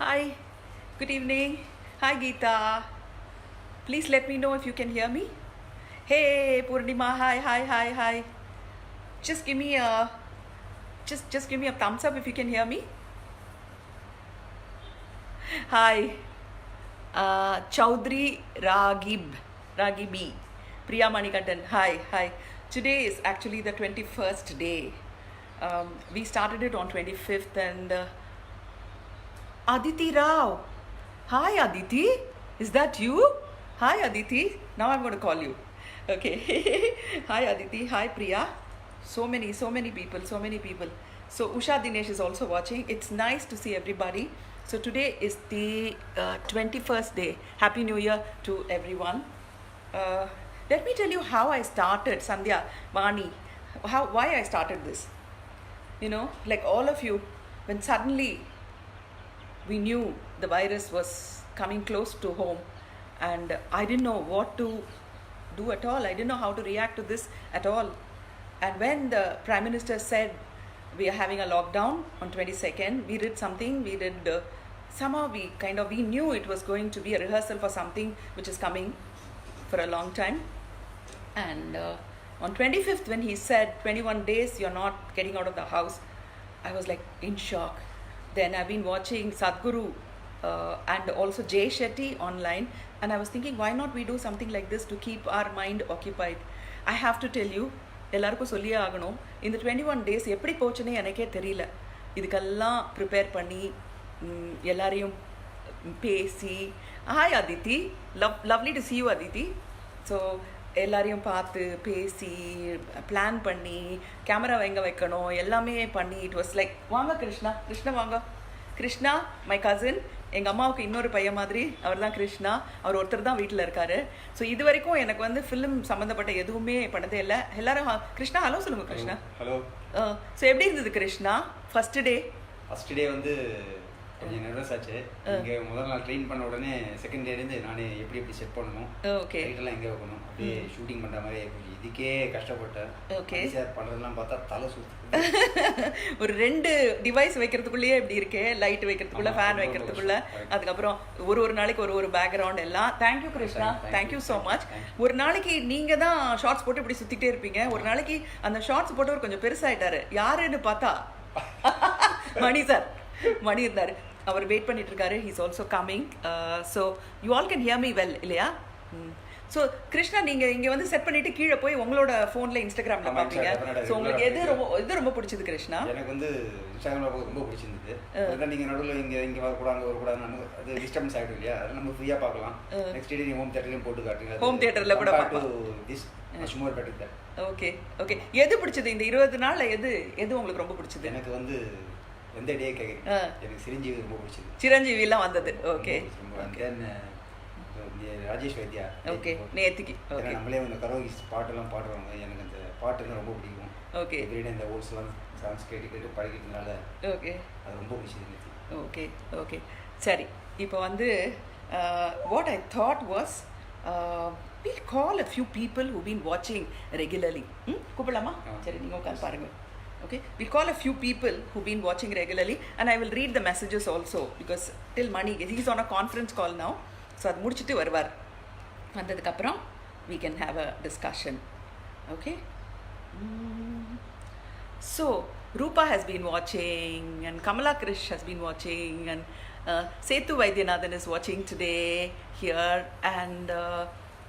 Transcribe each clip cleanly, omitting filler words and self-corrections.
Hi, good evening. Hi, Geeta. Please let me know if you can hear me. Hey, Purnima. Hi, hi, hi, hi. Just give me a just give me a thumbs up if you can hear me. Hi, Chaudhry Ragibi, Priya Manikandan. Hi, hi. Today is actually the 21st day. We started it on 25th and Aditi Rao. Hi, Aditi. Is that you? Hi, Aditi. Now I'm going to call you. Okay. Hi, Aditi. Hi, Priya. So many people, so many people. So, Usha Dinesh is also watching. It's nice to see everybody. So, today is the 21st day. Happy New Year to everyone. Let me tell you how I started, Sandhya, Vani, why I started this. You know, like all of you, when suddenly we knew the virus was coming close to home and I didn't know what to do at all. I didn't know how to react to this at all. And when the Prime Minister said we are having a lockdown on 22nd, we did something, somehow we knew it was going to be a rehearsal for something which is coming for a long time. And on 25th, when he said 21 days you're not getting out of the house, I was like in shock. Then I've been watching Sadhguru and also Jay Shetty online, and I was thinking, why not we do something like this to keep our mind occupied? I have to tell you, எல்லாருக்கும் சொல்லியே ஆகணும், இந்த 21 days எப்படி போச்சுன்னே எனக்கே தெரியல. இதுக்கெல்லாம் prepare பண்ணி எல்லாரையும் பேசி, hi Aditi, lovely to see you Aditi. So எல்லாரையும் பார்த்து பேசி பிளான் பண்ணி கேமரா எங்கே வைக்கணும் எல்லாமே பண்ணி இட் வாஸ் லைக் வாங்க கிருஷ்ணா வாங்க கிருஷ்ணா மை கசின் எங்கள் அம்மாவுக்கு இன்னொரு பையன் மாதிரி அவர் தான் கிருஷ்ணா. அவர் ஒருத்தர் தான் வீட்டில் இருக்காரு. ஸோ இது வரைக்கும் எனக்கு வந்து ஃபிலிம் சம்மந்தப்பட்ட எதுவுமே பண்ணதே இல்லை. எல்லாரும் கிருஷ்ணா ஹலோ சொல்லுங்க கிருஷ்ணா. ஹலோ. ஸோ எப்படி இருந்தது கிருஷ்ணா ஃபர்ஸ்ட் டே வந்து கொஞ்சம் நர்வஸ் ஆச்சு. இங்கே முதல் நாள் ட்ரெயின் பண்ண உடனே செகண்ட் டேலேருந்து நான் எப்படி செட் பண்ணணும், ஓகே லைட்டெல்லாம் எங்கே வைக்கணும், அப்படியே ஷூட்டிங் பண்ணுற மாதிரி கொஞ்சம் இதுக்கே கஷ்டப்பட்டேன். ஓகே சார் பண்ணுறதுலாம் பார்த்தா தலை சுத்து. ஒரு 2 டிவைஸ் வைக்கிறதுக்குள்ளேயே இப்படி இருக்கே, லைட் வைக்கிறதுக்குள்ள, ஃபேன் வைக்கிறதுக்குள்ள, அதுக்கப்புறம் ஒரு நாளைக்கு ஒரு பேக்ரவுண்ட் எல்லாம். Thank you Krishna, thank you so much. ஒரு நாளைக்கு நீங்கள் தான் ஷார்ட்ஸ் போட்டு இப்படி சுற்றிட்டே இருப்பீங்க. ஒரு நாளைக்கு அந்த ஷார்ட்ஸ் போட்டவர் கொஞ்சம் பெருசாகிட்டாரு. யாருன்னு பார்த்தா மணி இருந்தார். அவர் வெயிட் பண்ணிட்டு இருக்காரு. He's also coming. So you all can hear me well இல்லையா? ஸோ கிருஷ்ணா நீங்கள் இங்கே வந்து செட் பண்ணிட்டு கீழே போய் உங்களோட ஃபோனில் இன்ஸ்டாகிராமில் பார்ப்பீங்க. ஸோ உங்களுக்கு எது ரொம்ப பிடிச்சது கிருஷ்ணா? எனக்கு வந்து இன்ஸ்டாகிராமில் ரொம்ப பிடிச்சிருந்தது. நீங்கள் நடுவில் இங்கே வரக்கூடாது அது டிஸ்டர்பன்ஸ் ஆகிடும் இல்லையா? அது நம்ம ஃப்ரீயாக பார்க்கலாம். நெக்ஸ்ட் டே ஹோம் தேட்டர்லையும் போட்டு காட்டுங்க. ஹோம் தேட்டரில் கூட பார்க்கலாம். ஓகே எது பிடிச்சது இந்த 20 நாளில்? எது உங்களுக்கு ரொம்ப பிடிச்சது? எனக்கு வந்து எந்த டே கேட்குறீங்க? எனக்கு சிரஞ்சீவி ரொம்ப பிடிச்சது. சிரஞ்சீவிலாம் வந்தது. ஓகே ராஜேஷ் வைத்தியா. ஓகே நேத்திக்கு நம்மளே அந்த கரோகி பாட்டெல்லாம் பாடுறாங்க. எனக்கு அந்த பாட்டுலாம் ரொம்ப பிடிக்கும். ஓகே எவ்ரிடே இந்த ஓல்ஸ்லாம் சாங்ஸ் கேட்டு பழகிட்டனால ஓகே அது ரொம்ப பிடிச்சது. ஓகே சரி. இப்போ வந்து what I thought was we'll call a few people who've been watching regularly. கூப்பிடலாமா? சரி நீங்கள் உட்காந்து பாருங்கள். Okay, we'll call a few people who've been watching regularly and I will read the messages also because till Mani, he's on a conference call now. So அது முடிச்சிட்டு வருவார். வந்ததுக்கப்புறம் we can have a discussion. Okay. So Rupa has been watching and Kamala Krish has been watching and Sethu Vaidyanathan is watching today here and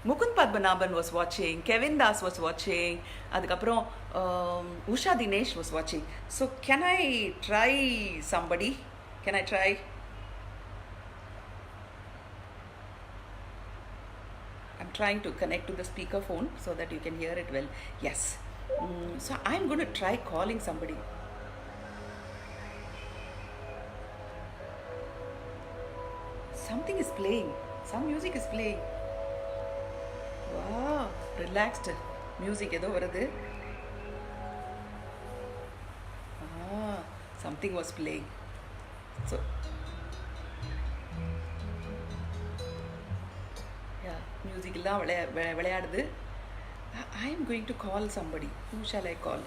Mukund Padmanabhan was watching, Kevin Das was watching, adukaprom Usha Dinesh was watching. So can I try somebody? Can I try? I'm trying to connect to the speaker phone so that you can hear it well. Yes. So I'm going to try calling somebody. Something is playing. Some music is playing. Wow, relaxed music ஏதோ வருது. Something was playing. So yeah, music எல்லாம் விளையாடுது. I am going to call somebody. Who shall I call?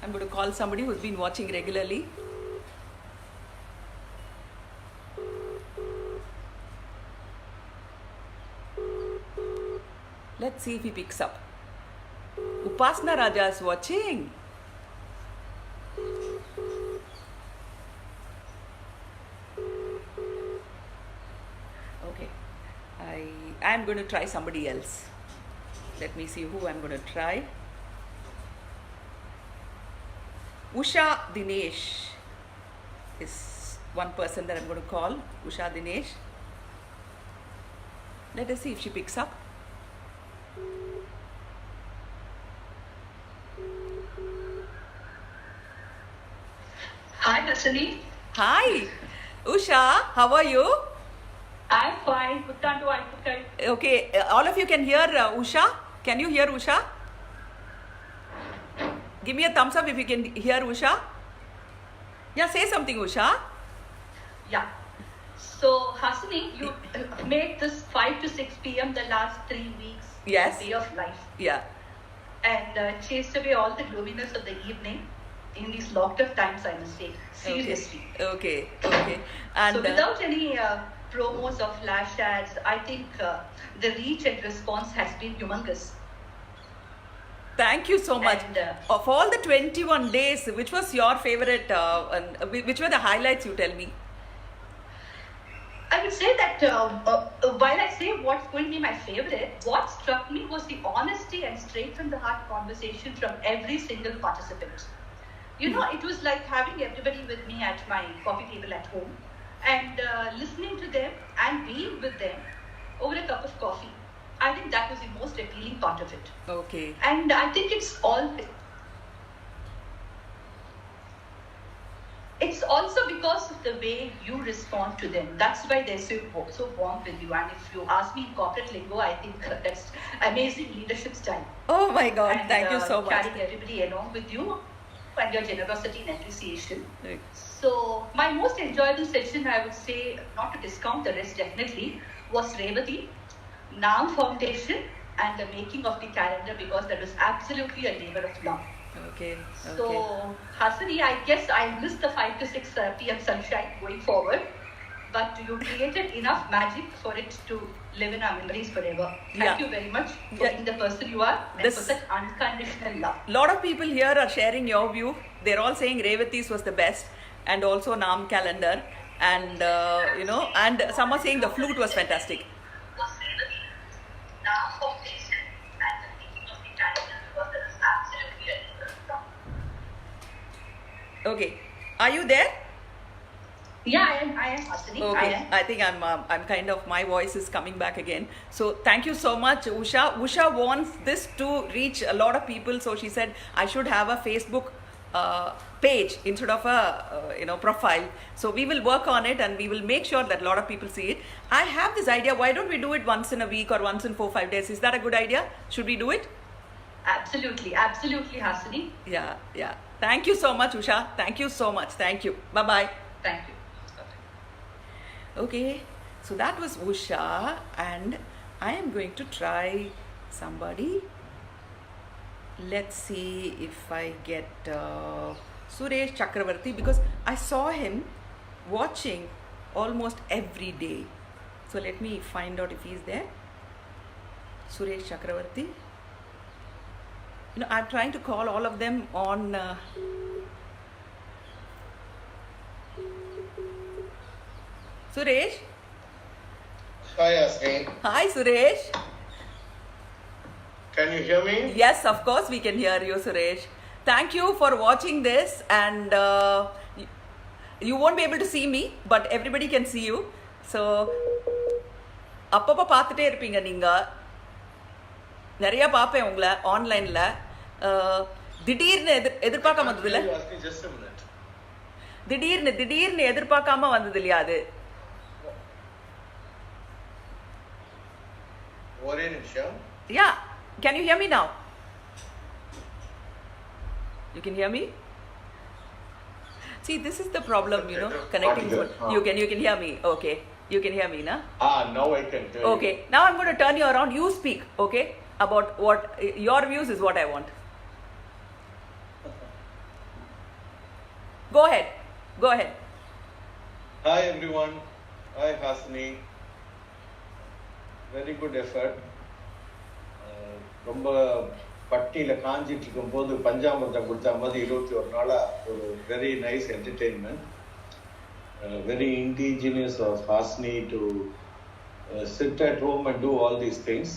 I'm going to call somebody who's been watching regularly. Let's see if he picks up. Upasna Raja is watching. Okay. I'm going to try somebody else. Let me see who I'm going to try. Usha Dinesh is one person that I'm going to call. Usha Dinesh. Let us see if she picks up. Hi, Hasini. Hi, Usha. How are you? I'm fine. Okay, all of you can hear Usha. Can you hear Usha? Give me a thumbs up if you can hear Usha. Yeah, say something, Usha. Yeah. So, Hasini, you made this 5 to 6 p.m. the last 3 weeks. Yes. Day of life. Yeah. And chased away all the gloominess of the evening in these locked up times, I must say. Seriously. Okay. And so, without any promos or flash ads, I think the reach and response has been humongous. Thank you so much. And, of all the 21 days, which was your favorite, which were the highlights, you tell me? I would say that while I say what's going to be my favorite, what struck me was the honesty and straight from the heart conversation from every single participant. You know, it was like having everybody with me at my coffee table at home and listening to them and being with them over a cup of coffee. I think that was the most appealing part of it. Okay. And I think it's also because of the way you respond to them. That's why they're so warm with you. And if you ask me in corporate lingo, I think that's amazing leadership style. Oh my God, and, thank you so much. Carrying everybody along with you and your generosity and appreciation. Right. So my most enjoyable session, I would say, not to discount the rest definitely, was Revati, Naam Foundation and the making of the calendar, because that was absolutely a labor of love. Okay. So, Hasini, I guess I missed the 5 to 6 p.m. sunshine going forward, but you created enough magic for it to live in our memories forever. Thank you very much for being the person you are and for such unconditional love. A lot of people here are sharing your view. They're all saying Revati's was the best, and also Naam calendar, and and some are saying the flute was fantastic. Okay, are you there? Yeah, I am Hasini. Okay, I think I'm kind of, my voice is coming back again. So thank you so much, Usha. Usha wants this to reach a lot of people, so she said I should have a Facebook page instead of a profile. So we will work on it and we will make sure that a lot of people see it. I have this idea. Why don't we do it once in a week or once in 4-5 days? Is that a good idea? Should we do it? Absolutely, Hasini. Yeah. Thank you so much, Usha. Thank you so much. Thank you. Bye-bye. Thank you. Okay, so that was Usha, and I am going to try somebody. Let's see if I get Suresh Chakravarti, because I saw him watching almost every day. So let me find out if he's there. Suresh Chakravarti. I'm trying to call all of them on Suresh. Hi, Asmi. Hi, Suresh. Can you hear me? Yes, of course we can hear you, Suresh. Thank you for watching this, and you won't be able to see me, but everybody can see you. So அப்பப்போ பார்த்துட்டே இருப்பீங்க நீங்கள். நிறையா பார்ப்பேன் உங்களை ஆன்லைனில். திடீர்னு எதிர்பார்க்காம வந்தது இல்லை? திடீர்னு எதிர்பார்க்காம வந்தது இல்லையா அது? ஒரே நிமிஷம். Yeah, can you hear me now? You can hear me? See, this is the problem, connecting. You can hear me. Okay, you can hear me, na? Now I can hear you. Okay, now I'm going to turn you around. You speak, okay, about what your views is what I want. Go ahead. Go ahead. Hi everyone. Hi Hasini. Very good effort. ரொம்ப பட்டியில் காஞ்சிட்டு இருக்கும்போது பஞ்சாமிர்தம் கொடுத்த மாதிரி 21 நாளா ஒரு very nice entertainment. Very indigenous of Hasini to sit at home and do all these things.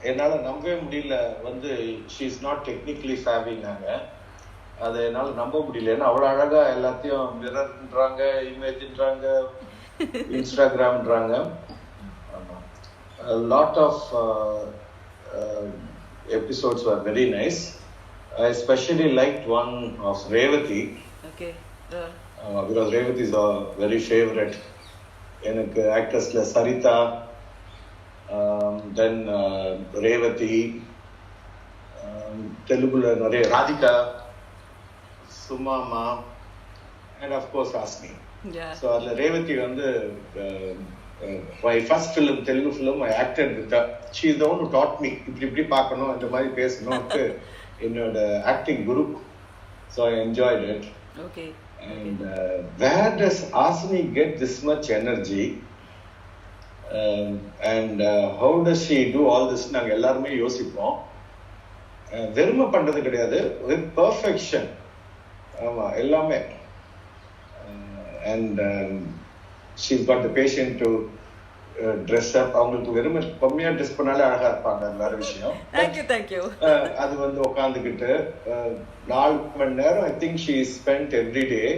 என்னால் நம்பவே முடியல வந்து she is not technically savvy நாங்க. அதை என்னால் நம்ப முடியல. ஏன்னா அவ்வளோ அழகாக எல்லாத்தையும் மிரர்ன்றாங்க, இமேஜ்ன்றாங்க, இன்ஸ்டாகிராம்ன்றாங்க. A lot of episodes were very nice. I especially liked one of Revati. Okay. Because Revati is a very favorite. எனக்கு ஆக்டர்ஸ்ல சரிதா, தென் ரேவதி, தெலுங்குல நிறைய ராதிகா, சுமாமா, அண்ட் அஃப்கோர்ஸ் ஹாஸ்னி. ஸோ அதில் ரேவதி வந்து my first film, Telugu film, I acted with her. She is the one who taught me இப்படி பார்க்கணும், இந்த மாதிரி பேசணும் என்னோட acting Guru. So I enjoyed it. Okay. And where does Hasini get this much energy? And how does she do all this? நாங்கள் எல்லாருமே யோசிப்போம். வெறுமை பண்ணுறது கிடையாது, with perfection. ஆமாம், எல்லாமே. And she's got the patience to dress up. அவங்களுக்கு வெறுமை கம்மியாக ட்ரெஸ் பண்ணாலே அழகாக இருப்பாங்க, அது வேறு விஷயம். Thank you. அது வந்து உட்காந்துக்கிட்டு 4 மணி நேரம் I think she spent every day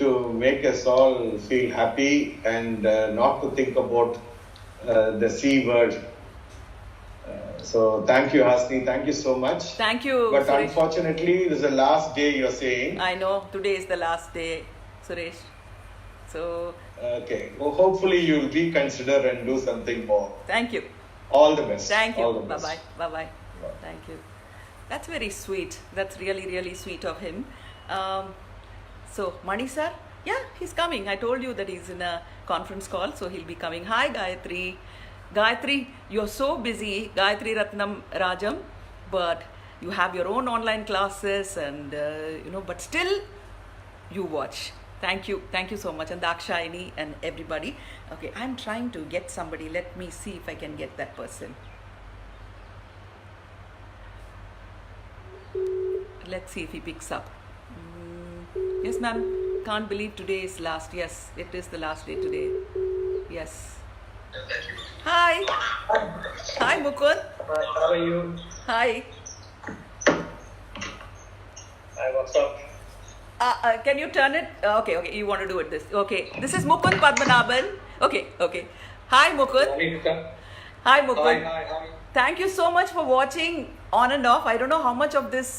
to make us all feel happy and not to think about the C word. So thank you Hasini, thank you so much. Thank you. But Suresh. Unfortunately this is the last day you're saying. I know, today is the last day, Suresh. So Okay, well, hopefully you'll reconsider and do something more. thank you. All the best. Thank you. All the best. Bye bye. Thank you. That's very sweet. That's really sweet of him. So Mani sir, yeah, he's coming. I told you that he's in a conference call, so he'll be coming. Hi Gayatri, you're so busy, Gayatri Ratnam Rajam, but you have your own online classes and but still you watch. Thank you so much, and Dakshayani and everybody. Okay, I'm trying to get somebody. Let me see if I can get that person. Let's see if he picks up. Yes, ma'am. Can't believe today is last. Yes, it is the last day today. Yes. Hi. Hi, Mukund. How are you? Hi. Hi, what's up? Can you turn it? Okay, you want to do it this. Okay, this is Mukund Padmanabhan. Okay. Hi, Mukund. Hi, Mukund. Hi. Thank you so much for watching on and off. I don't know how much of this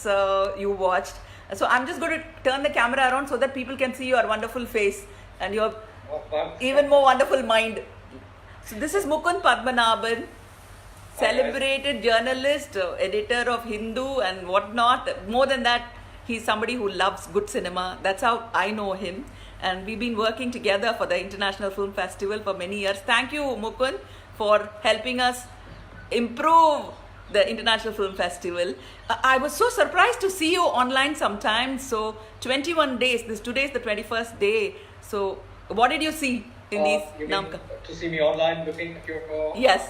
you watched. So I'm just going to turn the camera around so that people can see your wonderful face and your even more wonderful mind. So this is Mukund Padmanabhan, celebrated journalist, editor of Hindu and whatnot. More than that, he's somebody who loves good cinema. That's how I know him. And we've been working together for the International Film Festival for many years. Thank you, Mukund, for helping us improve the International Film Festival. I was so surprised to see you online sometimes. So 21 days. Today is the 21st day. So what did you see in these? You mean to see me online looking at your Yes.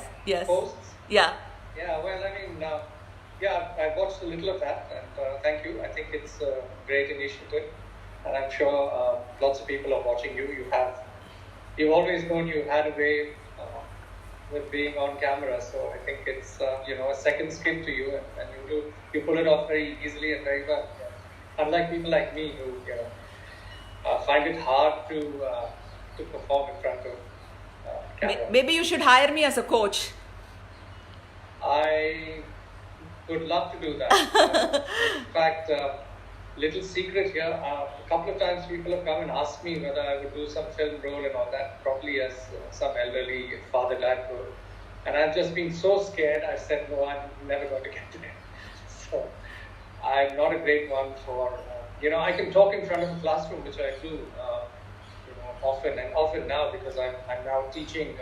posts? Yeah. Yeah, well, I mean, I watched a little of that, and thank you. I think it's a great initiative, and I'm sure lots of people are watching you. You've always known you had a way with being on camera, so I think it's a second skin to you, and you pull it off very easily and very well. Unlike people like me who find it hard to perform in front of camera. Maybe you should hire me as a coach. I would love to do that. In fact, little secret here, a couple of times people have come and asked me whether I would do some film role and all that, probably as some elderly father-dad role. And I've just been so scared, I said, no, I'm never going to get to it. So I'm not a great one for, I can talk in front of a classroom, which I do often now, because I'm now teaching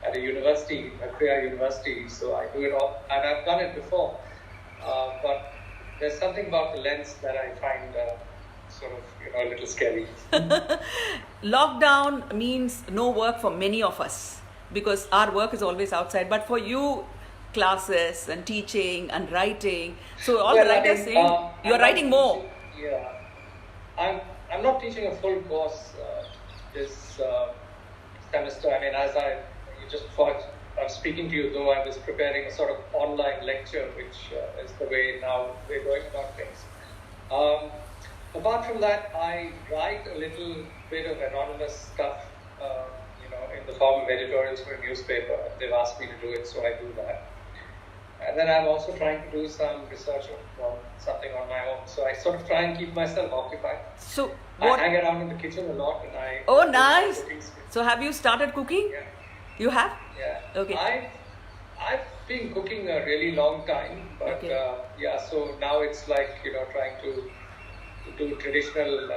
at a university, a career university, so I do it all, and I've done it before. But there's something about the lens that I find sort of, a little scary. Lockdown means no work for many of us because our work is always outside. But for you, classes and teaching and writing. So all the writers saying you're writing more. Yeah, I'm not teaching a full course this semester. I mean, you just thought I'm speaking to you, though I was preparing a sort of online lecture, which is the way now we're going about things. Apart from that, I write a little bit of anonymous stuff, in the form of editorials for a newspaper. They've asked me to do it, so I do that. And then I'm also trying to do some research on something on my own. So I sort of try and keep myself occupied. So I hang around in the kitchen a lot, and I. Oh, nice! So have you started cooking? Yeah. You have? Yeah. Okay. I've been cooking a really long time, but so now it's like trying to do traditional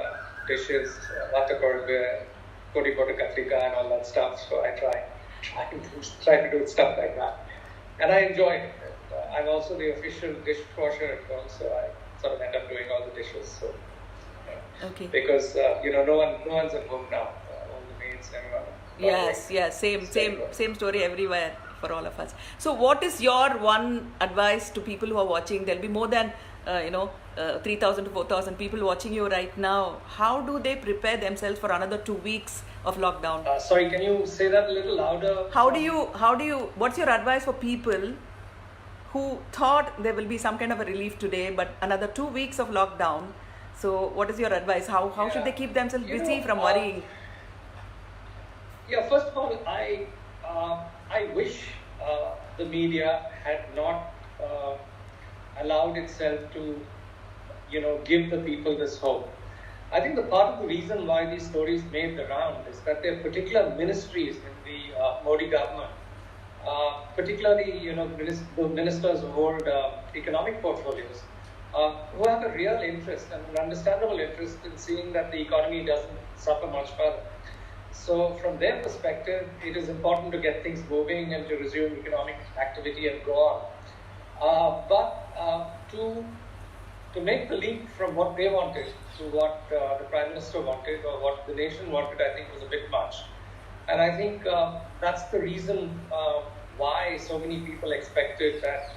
dishes, vata korbe, kodi kota katrika, and all that stuff. So I try to do stuff like that, and I enjoy it. I'm also the official dishwasher at home, so I sort of end up doing all the dishes. So Okay. because no one's at home now, all the maids, everyone. Yes, same story everywhere for all of us. So what is your one advice to people who are watching? There'll be more than 3,000 to 4,000 people watching you right now. How do they prepare themselves for another 2 weeks of lockdown? Sorry, can you say that a little louder? How do you what's your advice for people who thought there will be some kind of a relief today, but another 2 weeks of lockdown? So what is your advice? How should they keep themselves busy from worrying? Yeah, first of all, I wish the media had not allowed itself to, give the people this hope. I think the part of the reason why these stories made the round is that there are particular ministries in the Modi government, particularly, the ministers who hold economic portfolios, who have a real interest and an understandable interest in seeing that the economy doesn't suffer much further. So from their perspective, it is important to get things moving and to resume economic activity and go on. But to make the leap from what they wanted to what the Prime Minister wanted or what the nation wanted, I think was a bit much. And I think that's the reason why so many people expected that,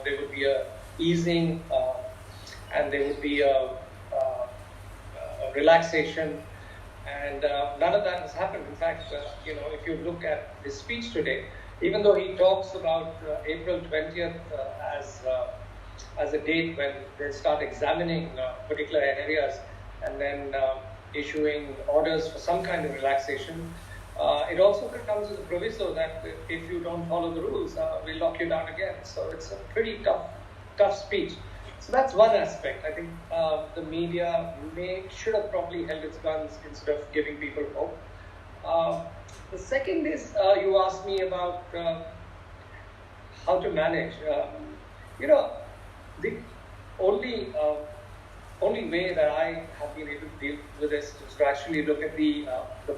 there would be a easing and there would be a relaxation. And none of that has happened. In fact, if you look at his speech today, even though he talks about April 20th as a date when they start examining particular areas and then issuing orders for some kind of relaxation, it also comes with a proviso that if you don't follow the rules, we'll lock you down again. So it's a pretty tough speech. So that's one aspect. I think the media should have probably held its guns instead of giving people hope. The second is you asked me about how to manage. The only way that I have been able to deal with this is to actually look at the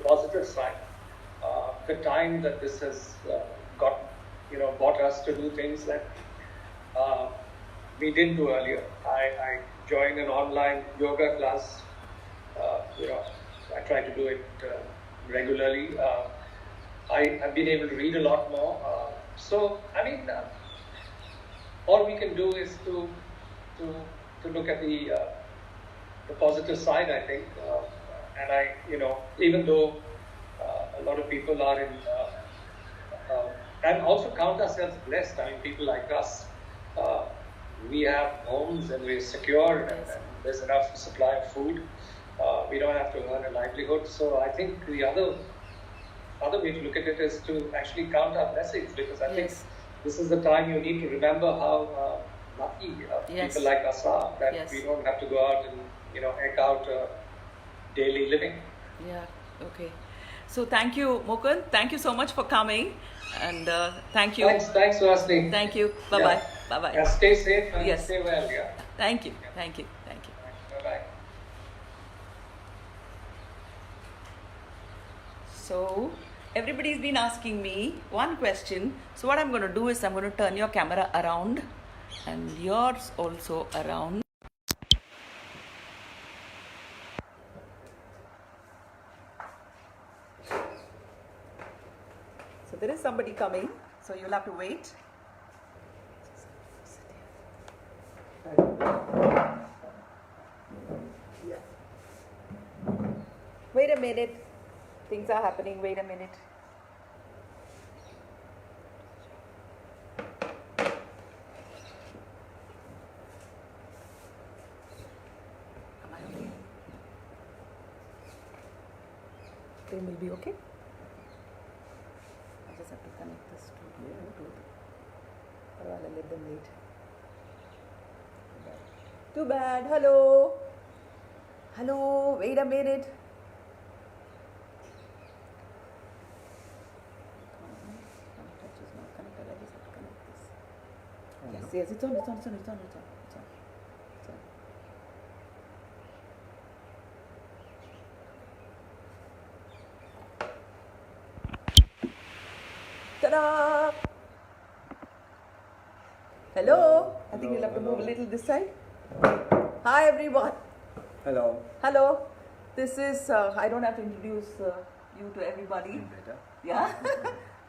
positive side. The time that this has brought us to do things that we didn't do earlier. I joined an online yoga class. I try to do it regularly. I've been able to read a lot more. All we can do is to look at the positive side, I think. Even though a lot of people are in, and also count ourselves blessed. I mean, people like us. We have homes and we're secure and there's enough supply of food. We don't have to earn a livelihood. So I think the other way to look at it is to actually count our blessings, because I think this is the time you need to remember how lucky people like us are, that we don't have to go out and eke out daily living. Yeah, okay. So thank you, Mukund. Thank you so much for coming. And thank you. Thanks, Suhasini. Thank you. Bye-bye. Bye-bye. Yeah, stay safe and stay well. Yeah. Thank you. Yeah. Thank you. Bye-bye. So everybody's been asking me one question. So what I'm going to do is I'm going to turn your camera around and yours also around. there is somebody coming, so you'll have to wait. Yeah. Wait a minute. Things are happening. Wait a minute. Frame will be okay. I just have to connect this to Bluetooth. Or I'll let them wait. Too bad. Hello. Hello. Wait a minute. Touch is not connected. I just have to connect this. Yes, it's on. Ta-da! Hello. I think you'll have to move a little this side. Hi everyone. Hello. Hello. This is, I don't have to introduce you to everybody. Better. Yeah.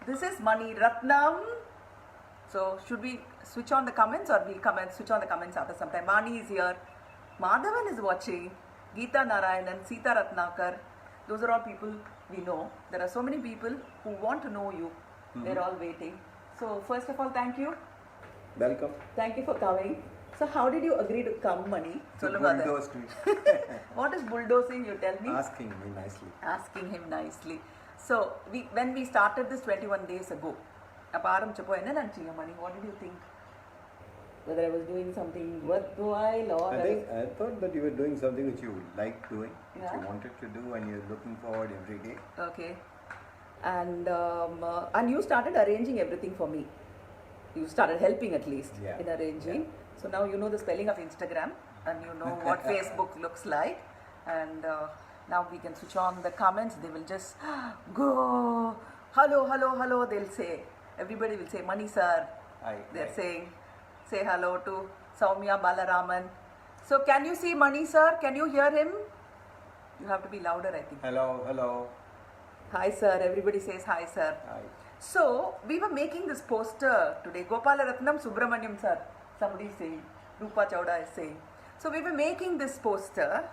This is Maniratnam. So should we switch on the comments or we'll come and switch on the comments after some time? Mani is here. Madhavan is watching. Geeta Narayanan, Sita Ratnakar. Those are all people we know. There are so many people who want to know you. They're all waiting. So first of all, thank you. Welcome. Thank you for coming. So how did you agree to come, Mani? Bulldozed me. What is bulldozing? You tell me. Asking me nicely. Asking him nicely. So when we started this 21 days ago, Mani, what did you think? Whether I was doing something worthwhile or... I thought that you were doing something which you liked doing, which Yeah. you wanted to do and you're looking forward every day. Okay. And you started arranging everything for me. You started helping at least in arranging. So now you know the spelling of Instagram and you know what Facebook looks like. And now we can switch on the comments. They will just go, hello, they'll say. Everybody will say, Mani sir. They're saying, say hello to Soumya Balaraman. So can you see Mani sir? Can you hear him? You have to be louder, I think. Hello. Hi sir, everybody says hi sir. Hi. So we were making this poster today. Gopalaratnam Subramaniam sir, somebody is saying. Rupa Chowda is saying. So we were making this poster.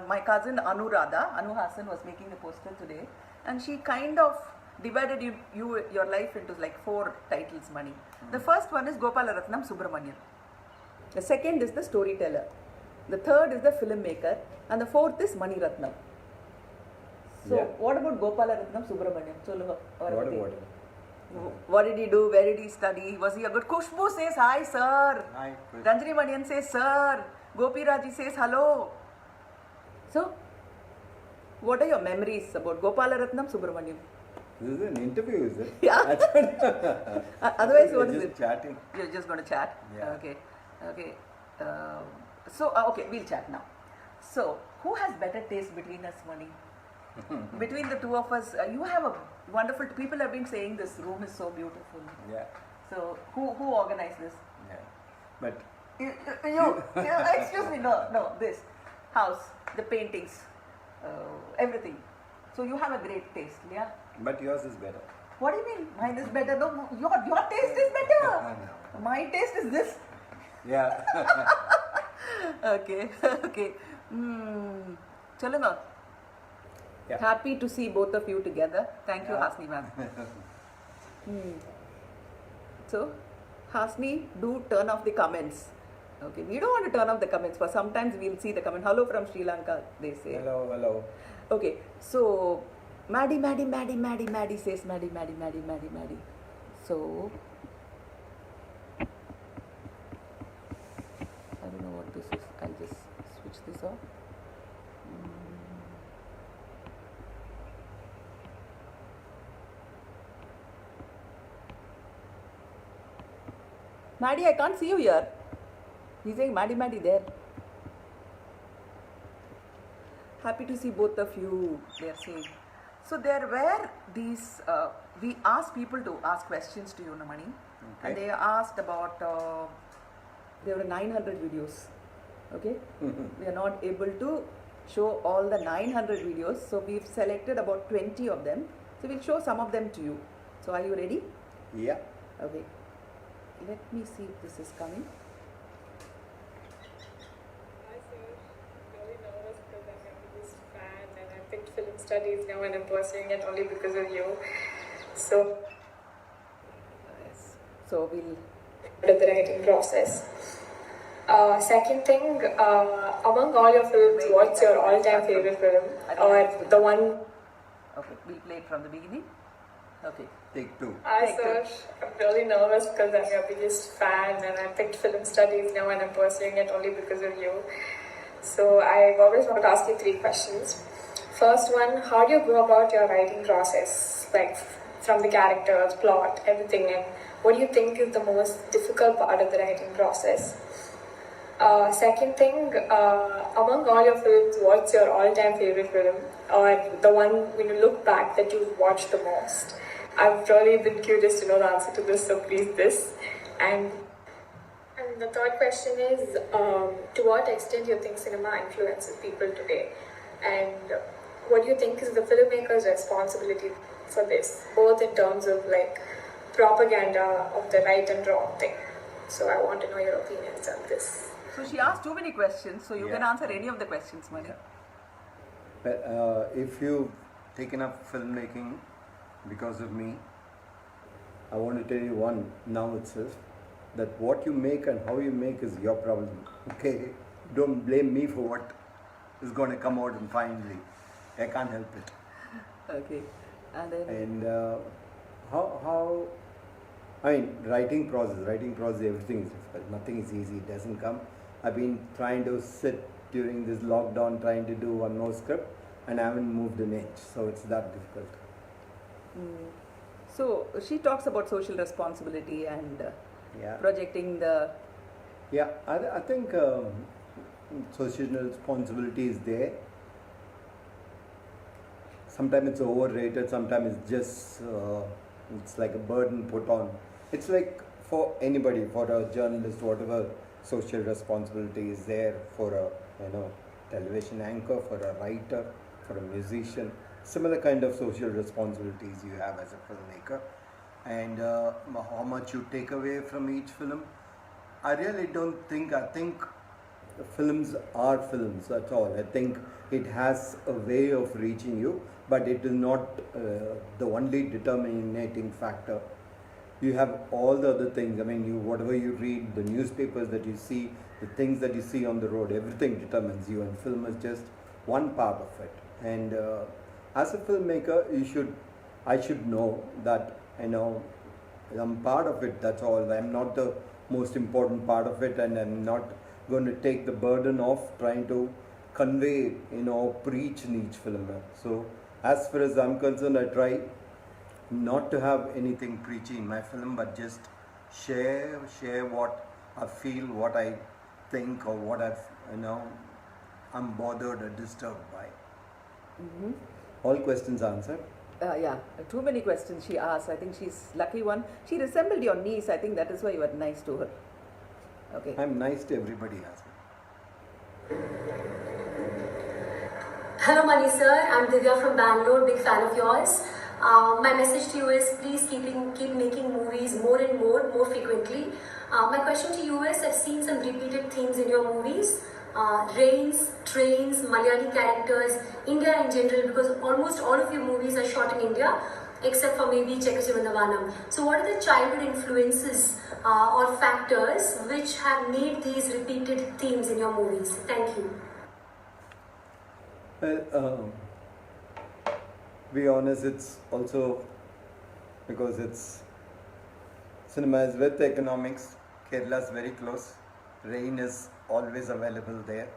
My cousin Anu Hassan was making the poster today. And she kind of divided your life into like 4 titles, Mani. The first one is Gopalaratnam Subramaniam. The second is the storyteller. The third is the filmmaker. And the fourth is Maniratnam. So what about Gopalaratnam Subramaniam? What did he do? Where did he study? Was he a good? Kushbu says hi sir. Hi. Ranjani Manian says sir. Gopi Raji says hello. So what are your memories about Gopalaratnam Subramaniam? This is an interview, is it? Yeah. Otherwise, what is it? Chatting. You're just going to chat? Yeah. Okay. Okay, we'll chat now. So, who has better taste between us, Mani? Between the two of us, you have a wonderful... People have been saying this room is so beautiful. Yeah. So, who organized this? Yeah. But... You excuse me, no, this house, the paintings, everything. So, you have a great taste, yeah? But yours is better. What do you mean? Mine is better. No, your taste is better. No. My taste is this. Yeah. Okay. Chalo na. Yeah. Happy to see both of you together. Thank you, Hasni ma'am. So, Hasni, do turn off the comments. Okay, we don't want to turn off the comments, for sometimes we'll see the comment. Hello from Sri Lanka, they say. Hello. Okay, so Maddie says Maddie. So I don't know what this is. I'll just switch this off. Maddie, I can't see you here. He's saying Maddie there. Happy to see both of you, they are saying. So there were these, we asked people to ask questions to you, Mani. Okay. And they asked about, there were 900 videos. Okay? We are not able to show all the 900 videos. So we've selected about 20 of them. So we'll show some of them to you. So are you ready? Yeah. Okay. Let me see if this is coming. Hi sir, really nervous because I'm your biggest fan and I picked film studies now and I'm pursuing it only because of you. So, Yes. So we'll. the writing process. Second thing, among all your films, what's your all-time favorite film or the one? Okay, we'll play it from the beginning. Okay. Take two. Hi Take sir, I'm really nervous because I'm your biggest fan and I picked film studies now and I'm pursuing it only because of you. So I always want to ask you 3 questions. First one, how do you go about your writing process? Like from the characters, plot, everything, and what do you think is the most difficult part of the writing process? Second thing, among all your films, what's your all-time favorite film or the one when you look back that you watched the most? I've really been curious to know the answer to this, so please this. And the third question is, to what extent do you think cinema influences people today? And what do you think is the filmmaker's responsibility for this, both in terms of like propaganda of the right and wrong thing? So I want to know your opinions on this. So she asked too many questions, so you can Yeah. answer any of the questions, Mani. But if you've taken up filmmaking because of me, I want to tell you one now itself, that what you make and how you make is your problem. Okay? Don't blame me for what is going to come out and finally. I can't help it. Okay. And then. And how I mean, writing process, everything is difficult. Nothing is easy. It doesn't come. I've been trying to sit during this lockdown, trying to do one more script, and I haven't moved an inch. So it's that difficult. So she talks about social responsibility and Yeah. projecting the. Yeah, I think social responsibility is there. Sometimes it's overrated, sometimes it's just, it's like a burden put on. It's like for anybody, for a journalist, whatever social responsibility is there for a, television anchor, for a writer, for a musician. Similar kind of social responsibilities you have as a filmmaker. And how much you take away from each film, I really don't think, I think films are films, that's all. I think it has a way of reaching you, but it is not the only determining factor. You have all the other things. I mean, whatever you read, the newspapers that you see, the things that you see on the road, everything determines you, and film is just one part of it. And as a filmmaker, I should know that, I'm part of it, that's all. I'm not the most important part of it, and I'm not going to take the burden of trying to convey, preach in each film. So as far as I'm concerned, I try not to have anything preachy in my film, but just share what I feel, what I think, or what I'm bothered or disturbed by. Mm-hmm. All questions answered. Yeah, too many questions she asked. I think she's lucky one. She resembled your niece. I think that is why you were nice to her. Okay. I'm nice to everybody else. Hello Mani sir, I'm Divya from Bangalore, big fan of yours. My message to you is please keep making movies more and more frequently. My question to you is, I've seen some repeated themes in your movies. Rains, trains, Malayali characters, India in general, because almost all of your movies are shot in India, except for maybe Chekkachivandavanam. So what are the childhood influences or factors which have made these repeated themes in your movies? Thank you. Well, be honest, it's also because cinema is with economics. Kerala is very close. Rain is always available there,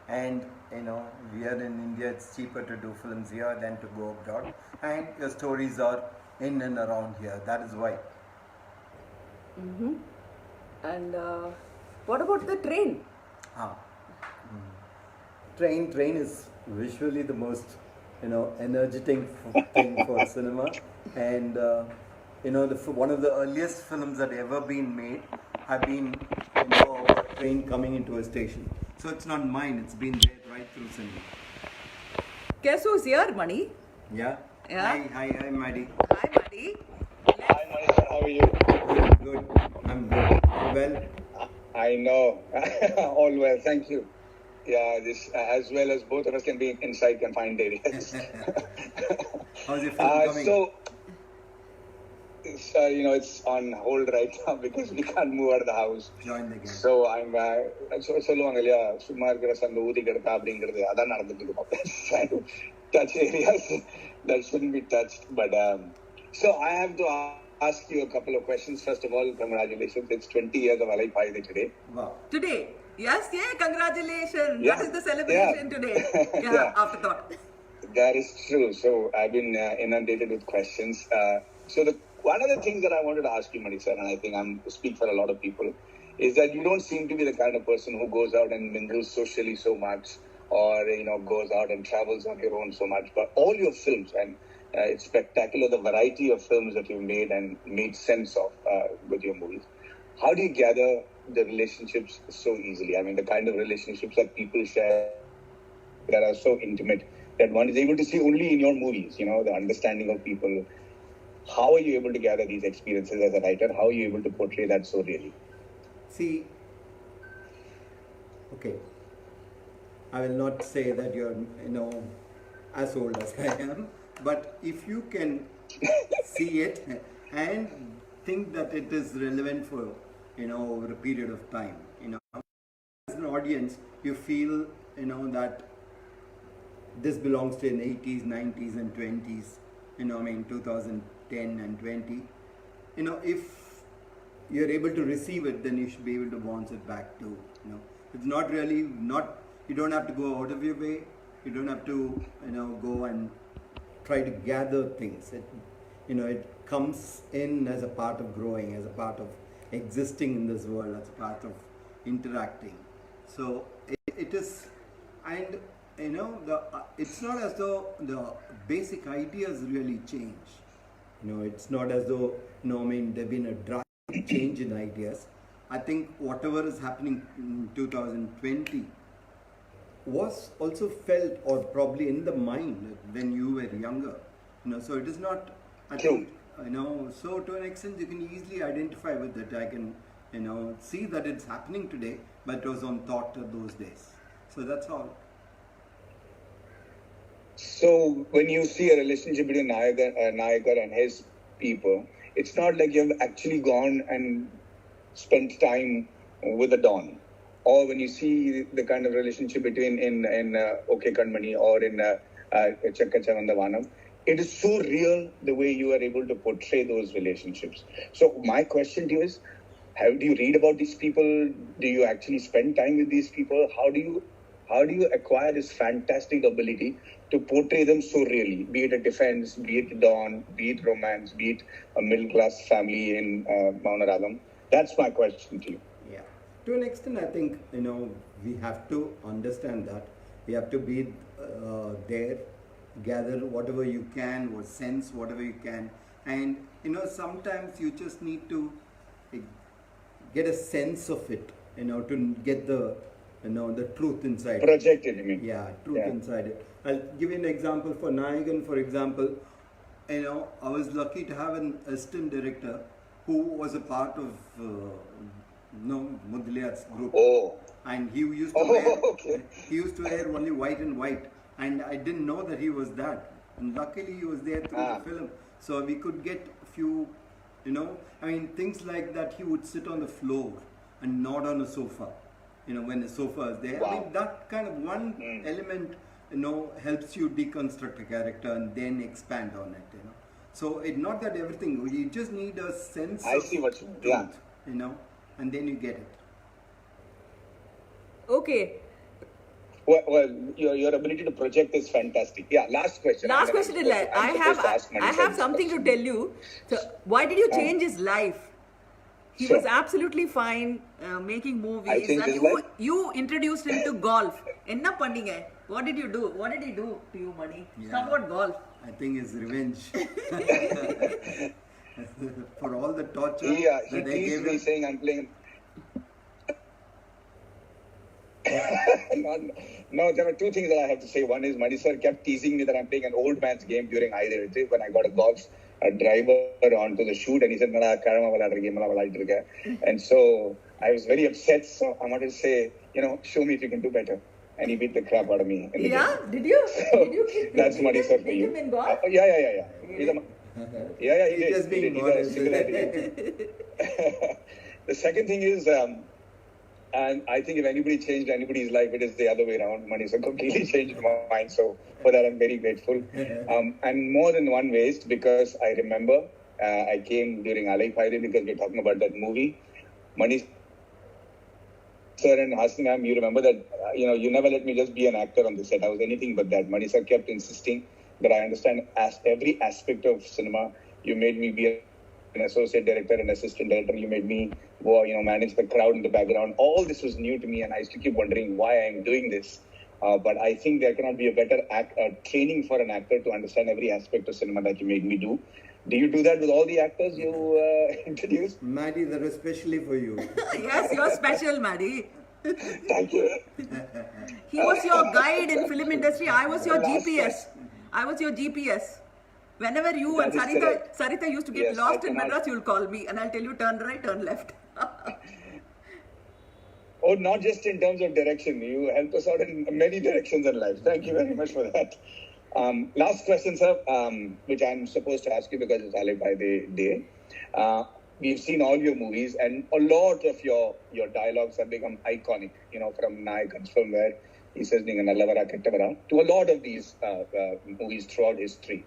and we are in India. It's cheaper to do films here than to go abroad, and your stories are in and around here. That is why. Mm-hmm. And what about the train? Train is visually the most energetic thing for cinema, and one of the earliest films that ever been made have been a train coming into a station. So it's not mine, it's been there right through cinema. Guess who's here, Mani? Yeah. Yeah. Hi Maddie. Hi, Mani. I know. All well, thank you. Yeah, this as well as both of us can be inside confined areas. How's your film coming? So, it's on hold right now because we can't move out of the house. Join the game. So I'm சொல்லுவாங்க இல்லையா சும்மா இருக்கிற சங்க ஊதி கிடக்கா அப்படிங்கிறது அதான் நடந்துட்டு இருக்கும். Touch areas that shouldn't be touched. But so I have to ask you a couple of questions. First of all, congratulations. It's 20 years of Alai Paide today. Wow. Today? Yes, congratulations. Yeah. That is the celebration today. Yeah. Afterthought. That is true. So I've been inundated with questions. So one of the things that I wanted to ask you, Mani sir, and I think I'm speak for a lot of people, is that you don't seem to be the kind of person who goes out and mingles socially so much, or goes out and travels on your own so much. But all your films, and it's spectacular, the variety of films that you've made and made sense of with your movies. How do you gather the relationships so easily? I mean, the kind of relationships that people share that are so intimate that one is able to see only in your movies, the understanding of people. How are you able to gather these experiences as a writer? How are you able to portray that so really? See, okay, I will not say that you're, as old as I am, but if you can see it and think that it is relevant for, over a period of time, as an audience, you feel, that this belongs to the 80s, 90s and 20s, 2010 and 20. If you're able to receive it, then you should be able to bounce it back to, it's not really, you don't have to go out of your way, you don't have to, go and try to gather things. It comes in as a part of growing, as a part of existing in this world, as a part of interacting. So it is, and it's not as though the basic ideas really change. It's not as though, there've been a drastic change in ideas. I think whatever is happening in 2020 was also felt or probably in the mind when you were younger. So it is not, I think, so to an extent you can easily identify with it. I can, see that it's happening today, but it was on thought those days. So that's all. So when you see a relationship between Nayakar and his people, it's not like you've actually gone and spent time with the Don. Or when you see the kind of relationship between in Okay Kanmani or in Chakka Chavandavanam, it is so real the way you are able to portray those relationships. So my question to you is, do you read about these people? Do you actually spend time with these people? How do you acquire this fantastic ability to portray them so really, be it a defense, be it Dawn, be it romance, be it a middle-class family in Maunaragam? That's my question to you. Yeah. To an extent, I think, we have to understand that. We have to be there, gather whatever you can, or sense whatever you can. And, sometimes you just need to get a sense of it, to get the truth inside. Project it, you mean? Yeah, truth inside it. I'll give you an example for Nayagan, for example. I was lucky to have an assistant director who was a part of Mudliar's group. Oh. And he used to wear only white and white. And I didn't know that he was that. And luckily he was there through the film. So we could get a few, things like that. He would sit on the floor and nod on a sofa. When the sofa is there. Wow. That kind of one element, helps you deconstruct a character and then expand on it, So it's not that everything, you just need a sense of see what you mean. truth, and then you get it. Okay. Well, your ability to project is fantastic. Yeah, last question. Last question. I have something to tell you. So, why did you change his life? He was absolutely fine making movies. And you introduced him to golf. Enna panninga? What did you do? What did he do to you, Mani? Talk about golf. I think it's revenge. For all the torture that they gave me saying I'm playing. No, there are two things that I have to say. One is Mani sir kept teasing me that I'm playing an old man's game during Aide when I got a golf driver onto the shoot, and he said, "Nada, karama valada game la valada iruka." And so I was very upset. So I wanted to say, show me if you can do better. And he beat the crap out of me. Yeah, did you? So that's money, sir, for you. Him in God? Yeah. He did. just being He's a singularity. The second thing is, and I think if anybody changed anybody's life, it is the other way around. Manisha completely changed mine. So for that, I'm very grateful. And more than one ways, because I remember I came during Alai Paide because we're talking about that movie. Manish sir and Hasni ma'am, you remember that, you never let me just be an actor on the set. I was anything but that. Manish sir kept insisting that I understand every aspect of cinema. You made me be an associate director, an assistant director. You made me, manage the crowd in the background. All this was new to me, and I used to keep wondering why I'm doing this. But I think there cannot be a better training for an actor to understand every aspect of cinema that you made me do. Do you do that with all the actors you introduced? Maddie, that was especially for you. Yes, you're special, Maddie. Thank you. He was your guide in film industry. I was your GPS. Whenever you and Sarita used to get lost in Madras, you'll call me and I'll tell you turn right, turn left. Oh, not just in terms of direction. You helped us out in many directions in life. Thank you very much for that. Last question, sir, which I'm supposed to ask you because it's Alai Paide Day. We've seen all your movies, and a lot of your dialogues have become iconic, from Nayakan's film where he says, "Ninga nallavara kettavara," to a lot of these movies throughout history.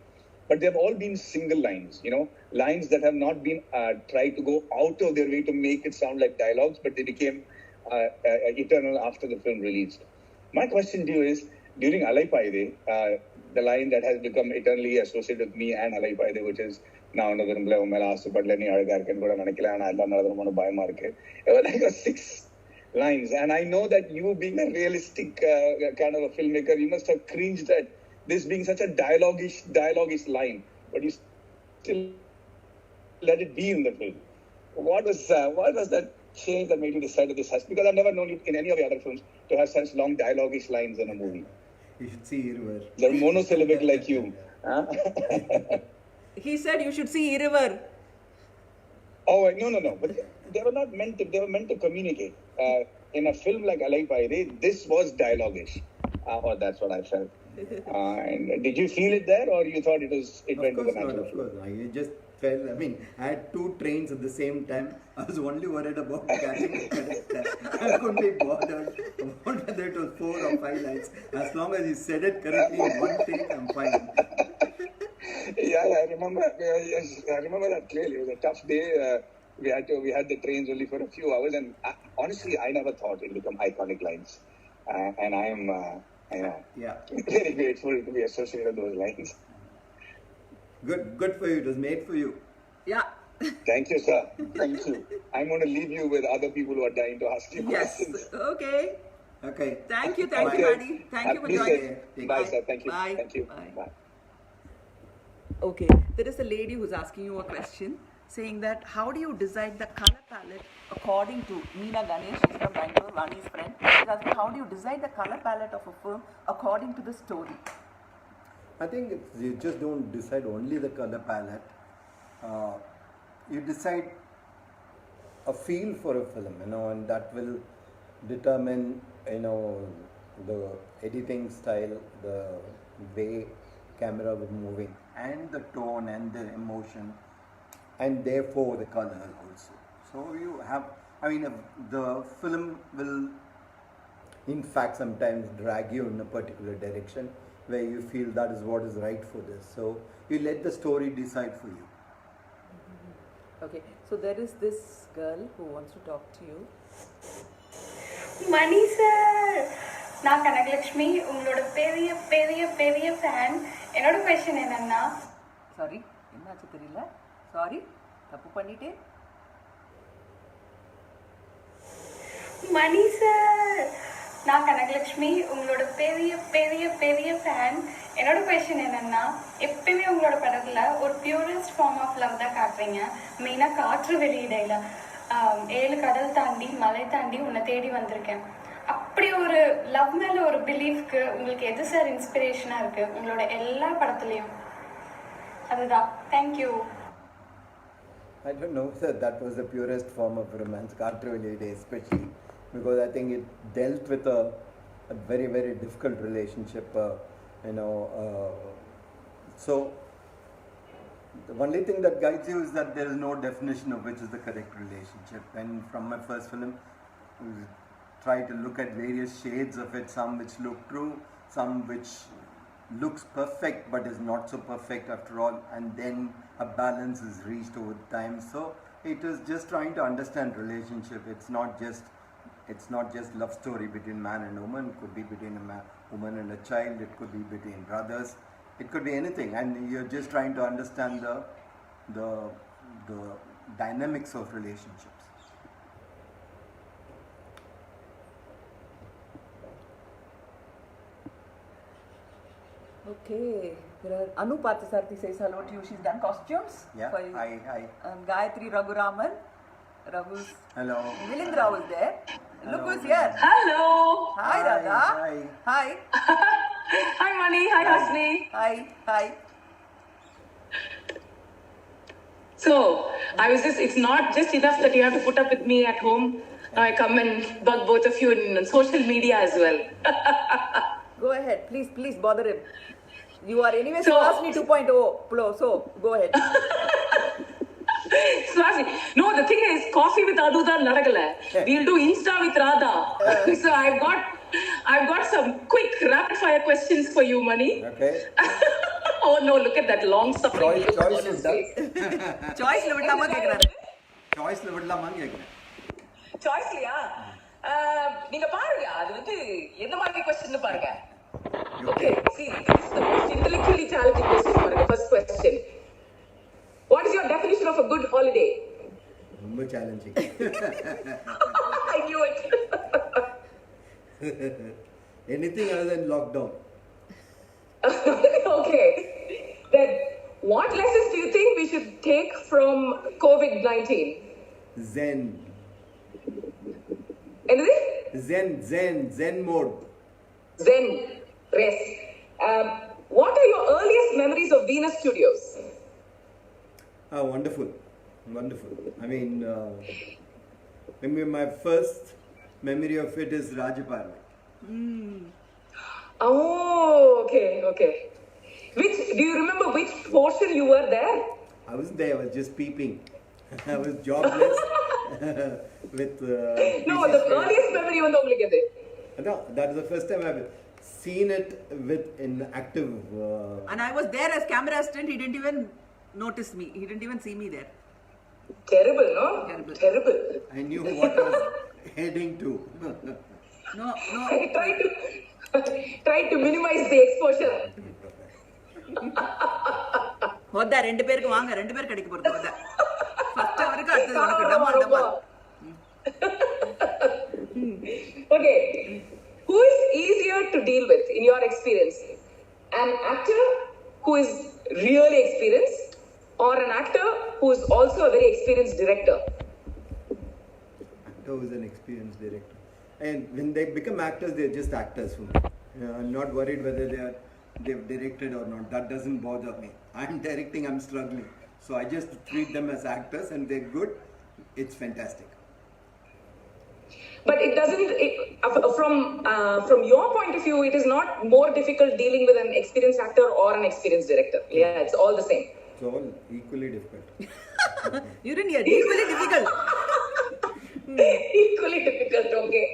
But they've all been single lines, lines that have not been tried to go out of their way to make it sound like dialogues, but they became eternal after the film released. My question to you is, during Alai Paide, the line that has become eternally associated with me and Alai Paide, which is, "Now another Padlani Aragarkan Goda Manakila and another Biomarket." It was like 6 lines. And I know that you being a realistic kind of a filmmaker, you must have cringed at this being such a dialogue-ish line, but you still let it be in the film. What was that change that made you decide that this has? Because I've never known you in any of the other films to have such long dialogue-ish lines in a movie. You should see Iruvar. They're monosyllabic like you. Huh? He said you should see Iruvar. Oh, no. But they were not meant to. They were meant to communicate. In a film like Alai Paide, this was dialogue-ish. Or that's what I felt. And did you feel it there, or you thought it went with the natural flow? Of course. I just felt, I had 2 trains at the same time. I was only worried about catching the conductor. I couldn't be bothered about whether it was 4 or 5 lines. As long as he said it correctly in one take, I'm fine. Yeah, I remember that clearly. It was a tough day. We had the trains only for a few hours, and honestly, I never thought it would become iconic lines. And I am very grateful to be associated with those lines. Good for you. It was made for you. Yeah. Thank you, sir. Thank you. I'm going to leave you with other people who are dying to ask you questions. Yes. Okay. Thank you, Bye. Maddie. Thank you for joining. Bye, sir. Thank you. Bye. Thank you. Bye. Okay. There is a lady who's asking you a question, saying that how do you decide the color palette according to Meena Ganesh, she's from Bangalore, Vani's friend. She's asking, how do you decide the color palette of a film according to the story? I think you just don't decide only the color palette. You decide a feel for a film, and that will determine, the editing style, the way camera will be moving, and the tone and the emotion, and therefore the color also. So you have, the film will in fact sometimes drag you in a particular direction where you feel that is what is right for this. So you let the story decide for you. Okay, so there is this girl who wants to talk to you. Mani sir, நான் கனகலட்சுமி உங்களோட பெரிய பெரிய பெரிய fan. என்னோட question என்னன்னா, sorry என்னாச்சு தெரியல, sorry தப்பு பண்ணிட்டேன். மணி சார், நான் கனகலட்சுமி உங்களோட பெரிய பெரிய பெரிய ஃபேன். என்னோட क्वेश्चन என்னன்னா, எப்பவுமே உங்களோட படத்துல ஒரு பியூரஸ்ட் ஃபார்ம் ஆஃப் லவ் தான் காட்டுறீங்க. மெயினா காற்று வெளியிடையில 7 கடல் தாண்டி மலை தாண்டி உன்னை தேடி வந்திருக்கேன். அப்படி ஒரு லவ் மேல ஒரு பிலீஃப்க்கு உங்களுக்கு எது சார் இன்ஸ்பிரேஷனா இருக்கு உங்களோட எல்லா படத்துலயும்? அதுதான். Thank you. I don't know whether that was the purest form of romance, Cartroville, especially because I think it dealt with a very, very difficult relationship, so the only thing that guides you is that there is no definition of which is the correct relationship. And from my first film, we try to look at various shades of it, some which look true, some which looks perfect but is not so perfect after all, and then a balance is reached over time. So it is just trying to understand relationship. It's not just love story between man and woman. It could be between a woman and a child. It could be between brothers. It could be anything, and you're just trying to understand the dynamics of relationships. Okay. There are Anu Pathasarthi says hello to you. She's done costumes. Yeah. For you. Hi. Gayatri Raghuraman. Raghu's. Hello. Milindra was there. Hello. Look who's here. Hello. Hi, Radha. Hi. Hi, Mani. Hi, Hasni. Hi. So, it's not just enough that you have to put up with me at home. Now I come and bug both of you in social media as well. Go ahead. Please bother him. You are anyway Suhasini 2.0, so go ahead. Suhasini, no, the thing is, coffee with Aduda Nadagala. We'll do Insta with Radha. So I've got some quick rapid fire questions for you, Mani. Okay. Oh no, look at that long suffering. Choice is done. Choice la vidlama kekkறாரு. Choice la vidlama kekkறேன். Choice liya? நீங்க பாருங்க, அது வந்து என்ன மாதிரி question பாருங்க. Okay, see, this is the most intellectually challenging question பாருங்க. First question. What is your definition of a good holiday? ரொம்ப challenging. I knew it. Anything other than lockdown. Okay. Then, what lessons do you think we should take from COVID-19? Zen. Anything? Zen mode. Zen. Rest. What are your earliest memories of Venus Studios? Wonderful. I mean, maybe my first memory of it is Rajaparva. Oh, okay. Do you remember which portion you were there? I wasn't there, I was just peeping. I was jobless. with No, the earliest memory வந்து உங்களுக்கு எது? No, that is the first time I've seen it in active. And I was there as camera assistant. He didn't even notice me. He didn't even see me there. Terrible, no? Terrible. I knew what I was heading to. No. I tried to minimize the exposure. ಹೋದ ரெண்டு பேருக்கு வாங்க ரெண்டு பேர் கடைக்கு போறது ಹೋದ first அவருக்கு அடுத்து உனக்கு டமா Okay, who is easier to deal with in your experience? An actor who is really experienced or an actor who is also a very experienced director? Actor who is an experienced director. And when they become actors, they're just actors for me. I'm not worried whether they've directed or not. That doesn't bother me. I'm directing, I'm struggling. So I just treat them as actors, and they're good. It's fantastic. But it doesn't, from your point of view, it is not more difficult dealing with an experienced actor or an experienced director. Yeah, it's all the same. It's all equally difficult. You didn't hear. Equally difficult. Equally difficult, okay.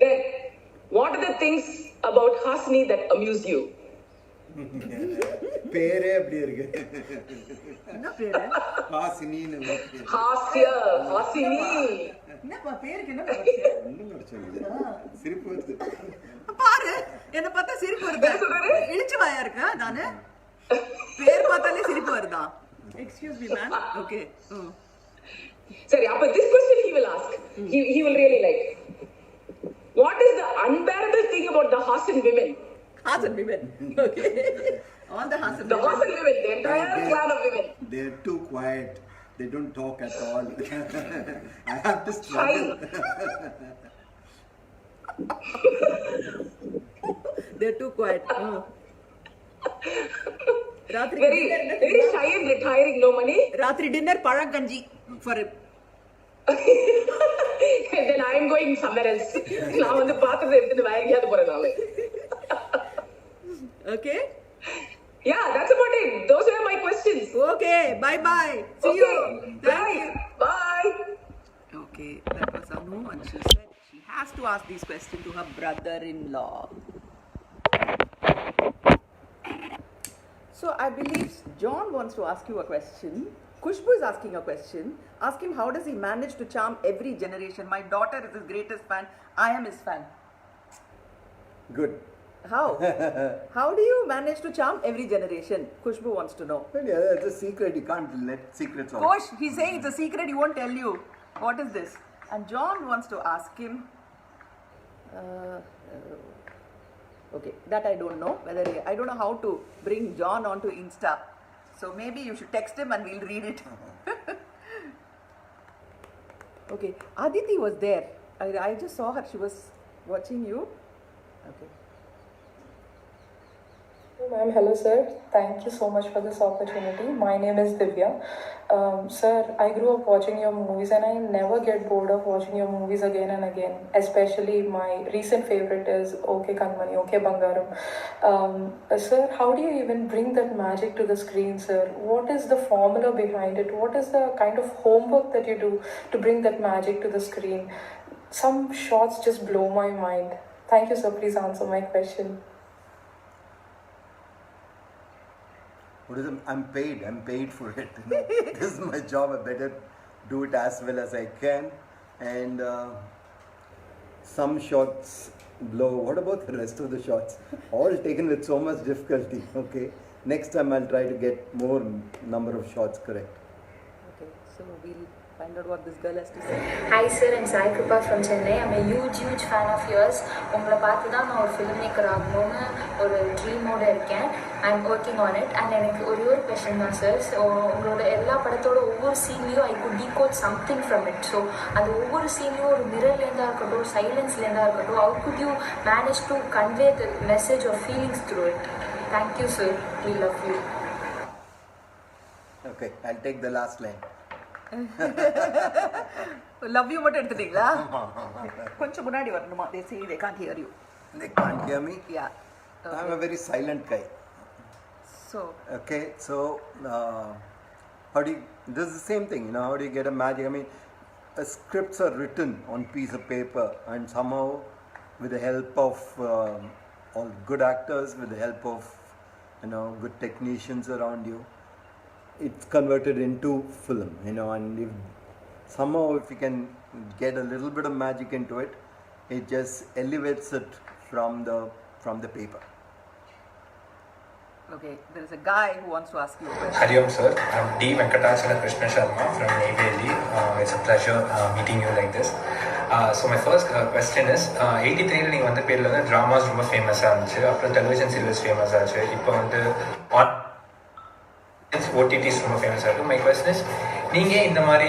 Then, what are the things about Hasni that amuse you? பேரே அப்படி இருக்கு. என்ன பேரு? ஹாசினின்னு. Hasini. என்னப்பா பேருக்கு என்ன பேரு? ஒண்ணும் கிடைச்சது. சிரிப்பு வருது. பாரு என்ன பார்த்தா சிரிப்பு வருது. இழிச்சு வாயா இருக்கா நானு? பேர் பார்த்தாலே சிரிப்பு வருதா? Excuse me man. Okay. Sorry, but this question he will ask. He will really like. What is the unbearable thing about the Hasan women? Hasan women. Okay. All the Hasan women. The Hasan women, the entire clan of women. They're too quiet. They don't talk at all. I have to struggle. They're too quiet. Ratri very, very shy and retiring, no money. Ratri dinner Paraganji for him. And then I am going somewhere else. நான் வந்து பாக்குறது எடுத்து வேற எங்கயாவது போறேன் நாளை. Okay? Yeah, that's about it. Those were my questions. Okay, bye. See you. Bye. Bye. Okay, that was Anu, and she said she has to ask these questions to her brother-in-law. So I believe John wants to ask you a question. Khushbu is asking a question. Ask him, how does he manage to charm every generation? My daughter is his greatest fan. I am his fan. Good. How? How do you manage to charm every generation? Khushbu wants to know. Well, yeah, it's a secret. You can't let secrets out. Kosh, he's saying it's a secret, he won't tell you. What is this? And John wants to ask him. Okay, that I don't know. I don't know how to bring John onto Insta. So maybe you should text him and we'll read it. Okay, Aditi was there. I just saw her. She was watching you. Okay. Ma'am, hello sir. Thank you so much for this opportunity. My name is Divya. Sir, I grew up watching your movies and I never get bored of watching your movies again and again. Especially my recent favorite is Okay Kanmani, Okay Bangaram. Sir, how do you even bring that magic to the screen, sir? What is the formula behind it? What is the kind of homework that you do to bring that magic to the screen? Some shots just blow my mind. Thank you, sir. Please answer my question. What is it? I'm paid for it. You know? This is my job. I better do it as well as I can. And some shots blow. What about the rest of the shots? All taken with so much difficulty. Okay. Next time I'll try to get more number of shots correct. Okay. So we'll find out what this girl has to say. Hi sir, I'm Sai Kripa from Chennai. I'm a huge fan of yours. உங்களை பார்த்து தான் நான் ஒரு film maker ஆகணும்னு ஒரு ட்ரீமோடு இருக்கேன். I'm working on it. And எனக்கு ஒரே ஒரு கொஸ்டின் தான் சார். ஸோ உங்களோட எல்லா படத்தோட ஒவ்வொரு சீன்லேயும் I could decode something from it. So அது ஒவ்வொரு சீன்லேயும் ஒரு மிரர்லேருந்தா இருக்கட்டும், சைலன்ஸ்லேருந்தா இருக்கட்டும், how could you manage to convey the message or feelings through it? Thank you sir. We love you. Okay, I'll take the last line. Love you மட்டும் எடுத்துட்டீங்களா? கொஞ்சம் முன்னாடி வரணுமா? They say they can't hear you. They can't hear me? Yeah. Okay. I'm a very silent guy. So. Okay, so how do you, this is the same thing, you know, how do you get a magic? I mean, scripts are written on piece of paper and somehow with the help of all good actors, with the help of, you know, good technicians around you, it's converted into film, you know, and if somehow if you can get a little bit of magic into it, it just elevates it from the paper. Okay, there is a guy who wants to ask you a question. Hariom sir, I'm D. Venkatachala Krishna Sharma from Neyveli. It's a pleasure meeting you like this. So my first question is, 83 நீங்க வந்த பேர்ல வந்து dramas ரொம்ப ஃபேமஸா இருந்துச்சு, அப்புறம் television serials famous ஆச்சு, இப்போ வந்து OTTs ரொம்ப ஃபேமஸா இருக்கு. My question is, நீங்க இந்த மாதிரி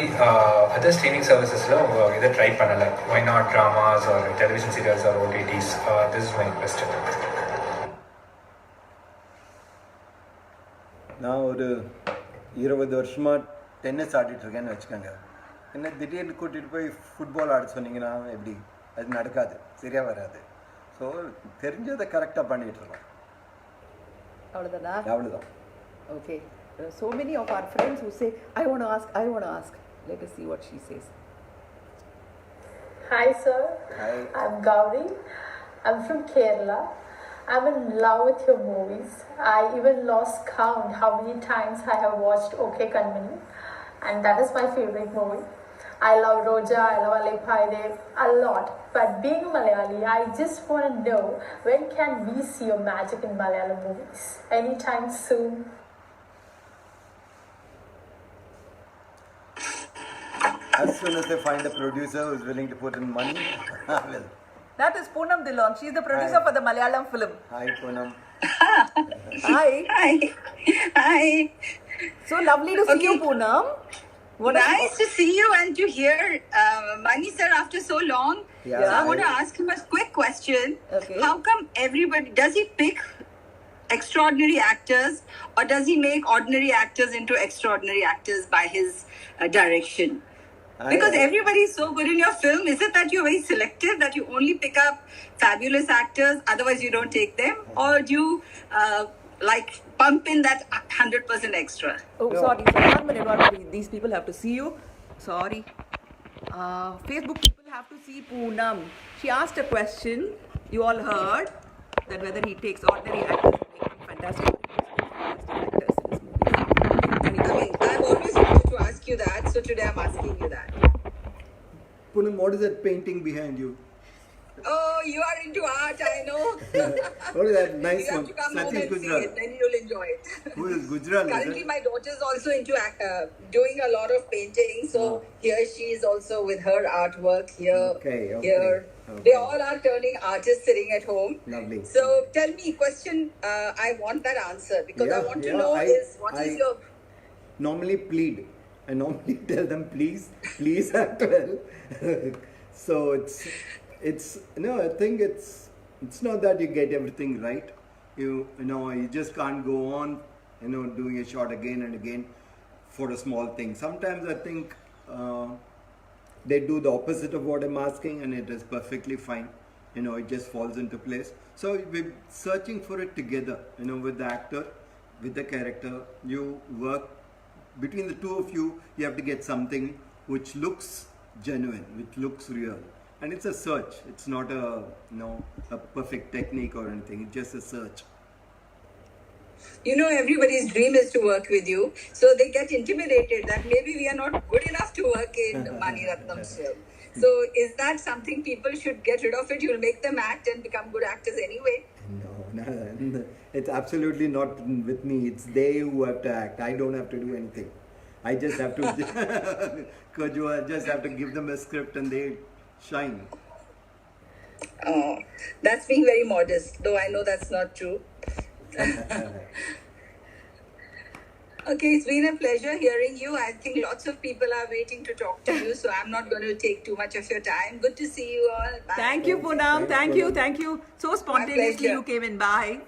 other streaming servicesல இதை ட்ரை பண்ணல? Why not dramas or television serials or OTTs? This is my question. நான் ஒரு 20 வருஷமாக டென்னிஸ் ஆடிட்டுருக்கேன்னு வச்சுக்கோங்க. என்ன திடீர்னு கூட்டிகிட்டு போய் ஃபுட்பால் ஆட சொன்னீங்கன்னா எப்படி? அது நடக்காது, சரியாக வராது. ஸோ தெரிஞ்சதை கரெக்டாக பண்ணிகிட்ருக்கோம். அவ்வளோதானா? அவ்வளோதான். Okay. So many of our friends who say, I want to ask. Let us see what she says. Hi sir. Hi. I'm Gauri. I'm from Kerala. I'm in love with your movies. I even lost count how many times I have watched Okay Kanmani, and that is my favorite movie. I love Roja, I love Aliphaide a lot. But being a Malayali, I just want to know, when can we see your magic in Malayalam movies? Anytime soon? As soon as they find a producer who is willing to put in money, I will. That is Poonam Dillon. She is the producer for the Malayalam film. Hi Poonam. Hi. Hi. So lovely to see you, Poonam. Nice to see you and to hear Mani sir after so long. Yeah. So I want to ask him a quick question. Okay. How come everybody, does he pick extraordinary actors, or does he make ordinary actors into extraordinary actors by his direction? Because everybody is so good in your film. Is it that you're very selective, that you only pick up fabulous actors, otherwise you don't take them? Or do you pump in that 100% extra? Oh, sorry. 1 minute, 1 minute. These people have to see you. Sorry. Facebook people have to see Poonam. She asked a question. You all heard that whether he takes ordinary actors and makes them fantastic. I've always wanted to ask you that, so today I'm asking you that. Poonam, what is that painting behind you? Oh, you are into art, I know. What is that nice you one? have to come home Satish and see Gujral. it, then you'll enjoy it. Who is Gujral? Currently, my daughter is also into doing a lot of painting. So here she is also with her artwork here. Here. They all are turning artists sitting at home. Lovely. So tell me, question. I want that answer because I want to know what is your. Normally plead. I normally tell them please act well. So it's no. I think it's not that you get everything right. You just can't go on doing a shot again and again for a small thing. Sometimes I think they do the opposite of what I'm asking, and it is perfectly fine. It just falls into place. So we're searching for it together. With the actor, with the character, you work between the two of you. You have to get something which looks genuine, which looks real. And it's a search. It's not a perfect technique or anything. It's just a search. Everybody's dream is to work with you. So they get intimidated that maybe we are not good enough to work in Maniratnam's film. So is that something people should get rid of it? You'll make them act and become good actors anyway? No. It's absolutely not with me. It's they who have to act. I don't have to do anything. I just have to just have to give them a script and they shine. Oh, that's being very modest, though I know that's not true. Okay, it's been a pleasure hearing you. I think lots of people are waiting to talk to you, so I'm not going to take too much of your time. Good to see you all. Bye. Thank you, Poonam. Thank you. So spontaneously you came in. Bye.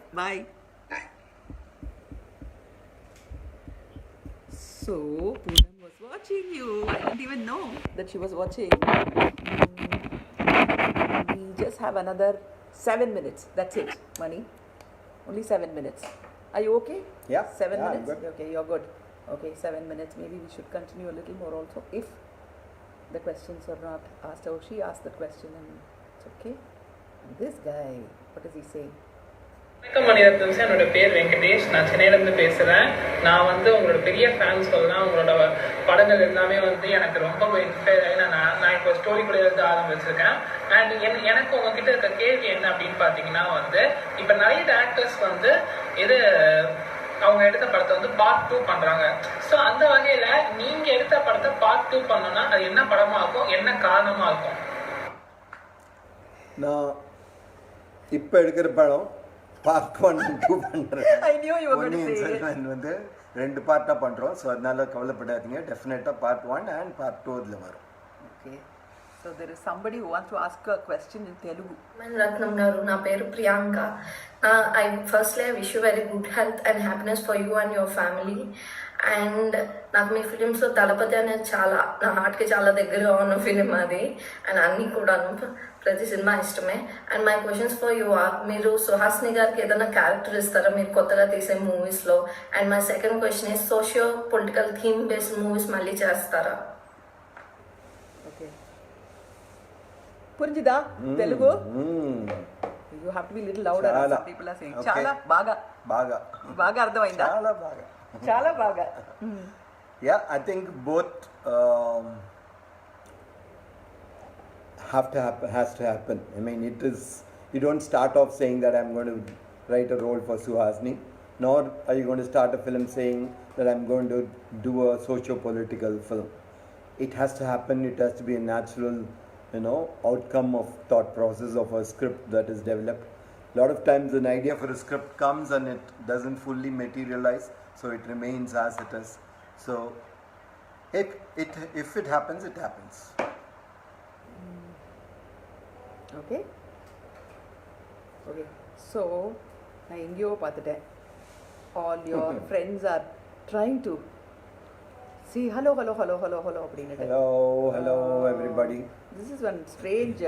So, Poonam was watching you. I didn't even know that she was watching. We just have another 7 minutes. That's it, Mani. Only 7 minutes. Are you okay? Yeah. 7 minutes? I'm good. Okay, you're good. Okay, 7 minutes. Maybe we should continue a little more also if the questions are not asked. Oh, she asked the question and it's okay. And this guy, what does he say? வணக்கம் Mani Ratnam sir, என்னோட பேர் வெங்கடேஷ். நான் சென்னையிலேருந்து பேசுகிறேன். நான் உங்களோட பெரிய fan சொல்லலாம். உங்களோட படங்கள் எல்லாமே எனக்கு ரொம்ப இன்ஸ்பயர் ஆகி நான் இப்போ ஸ்டோரி கூட எழுத ஆரம்பிச்சிருக்கேன். அண்ட் எனக்கு உங்ககிட்ட இருக்க கேள்வி என்ன அப்படின்னு பார்த்தீங்கன்னா இப்போ நிறைய டேரக்டர்ஸ் இது அவங்க எடுத்த படத்தை பார்ட் 2 பண்றாங்க. ஸோ அந்த வகையில நீங்க எடுத்த படத்தை பார்ட் 2 பண்ணணும்னா அது என்ன படமா இருக்கும், என்ன காரணமா இருக்கும்? நான் இப்போ எடுக்கிற படம் பார்ட் 1 and 2 பண்ணுறேன். ரெண்டு பார்ட்டாக பண்ணுறோம். ஸோ அதனால கவலைப்படாதீங்க. டெஃபினட்டாக பார்ட் 1 and பார்ட் 2 இதில் வரும். Okay. So there is somebody who wants to ask a question in Telugu. Maniratnam garu, na peru Priyanka. Firstly, I wish you very good health and happiness for you and your family. And నాకు మీ ఫిలిమ్స్లో దళపతి అనేది చాలా నా హార్ట్కి చాలా దగ్గరగా ఉన్న film అది. And అన్నీ కూడాను ప్రతి సినిమా ఇష్టమే. And my questions for you are, మీరు సుహాసిని గారికి ఏదైనా క్యారెక్టర్ ఇస్తారా మీరు కొత్తగా తీసే మూవీస్లో? And my second question is socio political theme based movies మళ్ళీ చేస్తారా? ఓకే, పురింజిదా Telugu? You have to be little louder. Some people are saying చాలా బాగా అర్థమైందా? చాలా బాగా. Yeah, I think both has to happen. I mean, you don't start off saying that I'm going to write a role for Suhasini, nor are you going to start a film saying that I'm going to do a socio-political film. It has to happen. It has to be a natural outcome of thought process of a script that is developed. A lot of times an idea for a script comes and it doesn't fully materialize, so it remains as it is. So if it happens, it happens. Okay. So நான் எங்கேயோ பார்த்துட்டேன். all your friends are trying to see hello அப்படின்னுட்டு. Hello everybody. This is one strange